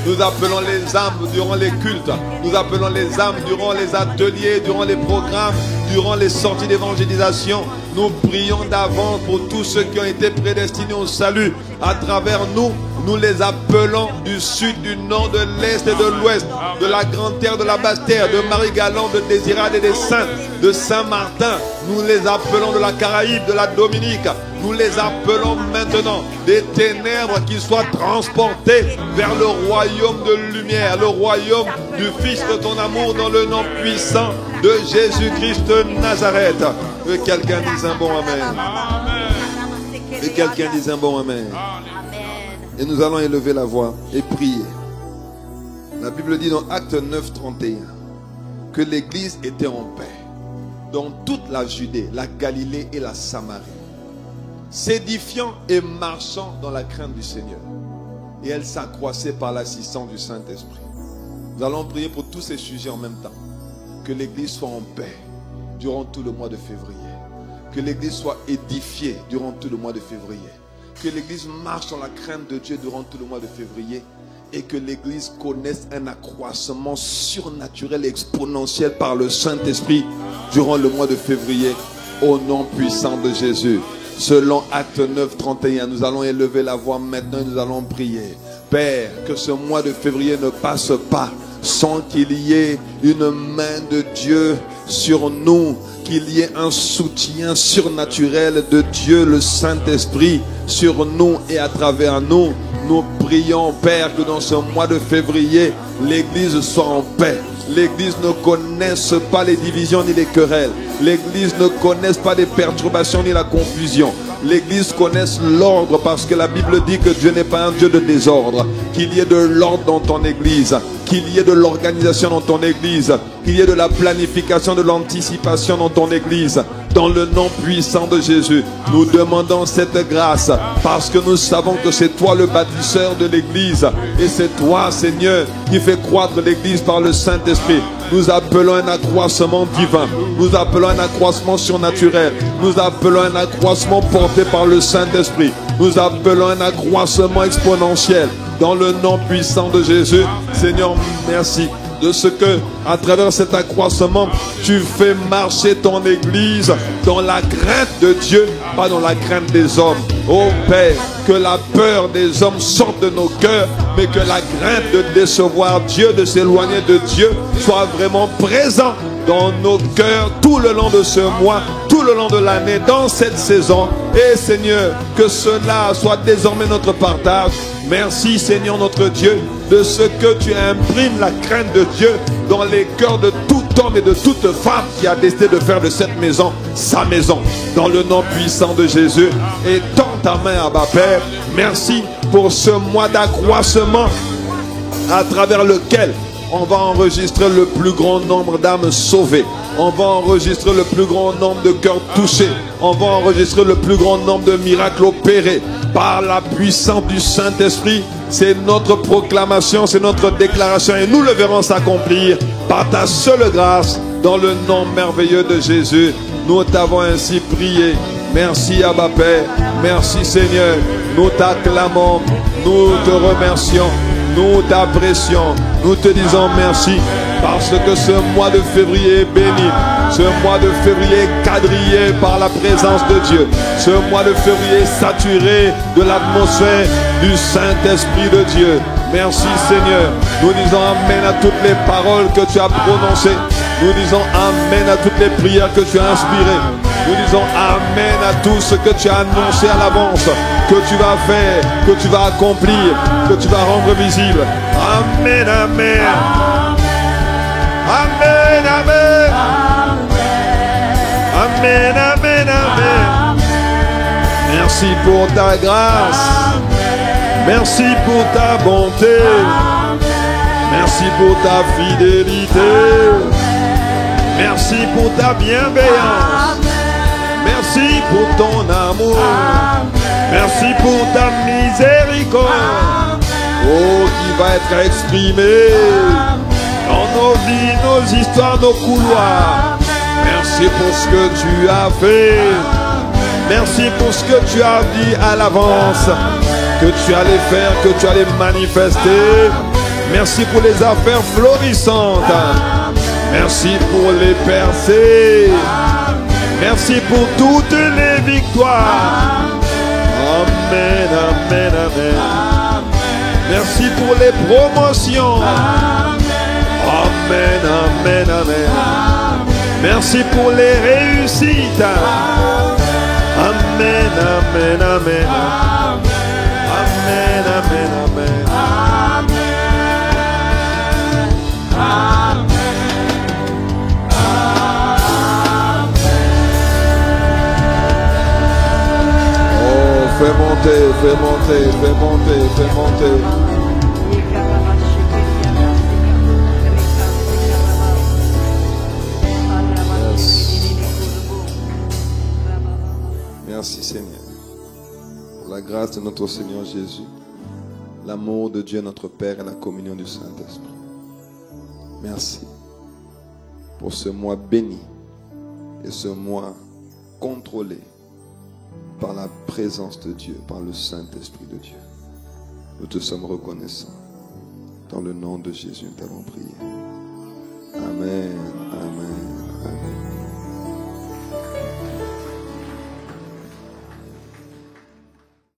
Nous appelons les âmes durant les cultes. Nous appelons les âmes durant les ateliers, durant les programmes, durant les sorties d'évangélisation. Nous prions d'avance pour tous ceux qui ont été prédestinés au salut. À travers nous, nous les appelons du sud, du nord, de l'est et de l'ouest, de la grande terre, de la basse terre, de Marie-Galante, de Désirade et des Saints, de Saint-Martin. Nous les appelons de la Caraïbe, de la Dominique. Nous les appelons maintenant des ténèbres qui soient transportés vers le royaume de lumière, le royaume du Fils de ton amour, dans le nom puissant de Jésus-Christ de Nazareth. Que quelqu'un dise un bon amen. Et quelqu'un dise un bon amen. Et nous allons élever la voix et prier. La Bible dit dans Acte 9, 31 que l'église était en paix dans toute la Judée, la Galilée et la Samarie, s'édifiant et marchant dans la crainte du Seigneur. Et elle s'accroissait par l'assistance du Saint-Esprit. Nous allons prier pour tous ces sujets en même temps. Que l'église soit en paix durant tout le mois de février. Que l'église soit édifiée durant tout le mois de février. Que l'église marche dans la crainte de Dieu durant tout le mois de février. Et que l'église connaisse un accroissement surnaturel et exponentiel par le Saint-Esprit durant le mois de février. Au nom puissant de Jésus. Selon Acte 9, 31, nous allons élever la voix maintenant et nous allons prier. Père, que ce mois de février ne passe pas sans qu'il y ait une main de Dieu sur nous, qu'il y ait un soutien surnaturel de Dieu, le Saint-Esprit, sur nous et à travers nous. Nous prions, Père, que dans ce mois de février, l'Église soit en paix. L'Église ne connaisse pas les divisions ni les querelles. L'Église ne connaisse pas les perturbations ni la confusion. L'Église connaisse l'ordre parce que la Bible dit que Dieu n'est pas un Dieu de désordre. Qu'il y ait de l'ordre dans ton Église, qu'il y ait de l'organisation dans ton Église, qu'il y ait de la planification, de l'anticipation dans ton Église. Dans le nom puissant de Jésus, nous demandons cette grâce parce que nous savons que c'est toi le bâtisseur de l'Église et c'est toi, Seigneur, qui fait croître l'Église par le Saint-Esprit. Nous appelons un accroissement divin, nous appelons un accroissement surnaturel, nous appelons un accroissement porté par le Saint-Esprit, nous appelons un accroissement exponentiel. Dans le nom puissant de Jésus, Seigneur, merci de ce que, à travers cet accroissement, tu fais marcher ton Église dans la crainte de Dieu, pas dans la crainte des hommes. Oh Père, que la peur des hommes sorte de nos cœurs, mais que la crainte de décevoir Dieu, de s'éloigner de Dieu, soit vraiment présent dans nos cœurs tout le long de ce mois, tout le long de l'année, dans cette saison. Et Seigneur, que cela soit désormais notre partage. Merci Seigneur notre Dieu de ce que tu imprimes la crainte de Dieu dans les cœurs de tout homme et de toute femme qui a décidé de faire de cette maison sa maison. Dans le nom puissant de Jésus, et tends ta main, Abba Père. Merci pour ce mois d'accroissement à travers lequel on va enregistrer le plus grand nombre d'âmes sauvées. On va enregistrer le plus grand nombre de cœurs touchés. On va enregistrer le plus grand nombre de miracles opérés par la puissance du Saint-Esprit. C'est notre proclamation, c'est notre déclaration et nous le verrons s'accomplir par ta seule grâce dans le nom merveilleux de Jésus. Nous t'avons ainsi prié. Merci Abba Père. Merci Seigneur. Nous t'acclamons. Nous te remercions. Nous t'apprécions. Nous te disons merci parce que ce mois de février est béni. Ce mois de février est quadrillé par la présence de Dieu. Ce mois de février est saturé de l'atmosphère du Saint-Esprit de Dieu. Merci Seigneur. Nous disons Amen à toutes les paroles que tu as prononcées. Nous disons Amen à toutes les prières que tu as inspirées. Nous disons Amen à tout ce que tu as annoncé à l'avance, que tu vas faire, que tu vas accomplir, que tu vas rendre visible. Amen, Amen. Amen, Amen. Amen, Amen, Amen. Merci pour ta grâce. Merci pour ta bonté. Merci pour ta fidélité. Merci pour ta bienveillance. Merci pour ton amour. Merci pour ta miséricorde. Oh, qui va être exprimée dans nos vies, nos histoires, nos couloirs. Merci pour ce que tu as fait. Merci pour ce que tu as dit à l'avance, que tu allais faire, que tu allais manifester. Merci pour les affaires florissantes. Merci pour les percées. Merci pour toutes les victoires. Amen, Amen, Amen. Merci pour les promotions. Amen, Amen, Amen. Merci pour les réussites. Amen, Amen, Amen. Amen, Amen, Amen. Fais monter, fais monter, fais monter, fais monter. Merci Seigneur. Pour la grâce de notre Seigneur Jésus, l'amour de Dieu notre Père et la communion du Saint-Esprit. Merci pour ce mois béni et ce mois contrôlé par la présence de Dieu, par le Saint-Esprit de Dieu. Nous te sommes reconnaissants. Dans le nom de Jésus, nous t'avons prié. Amen.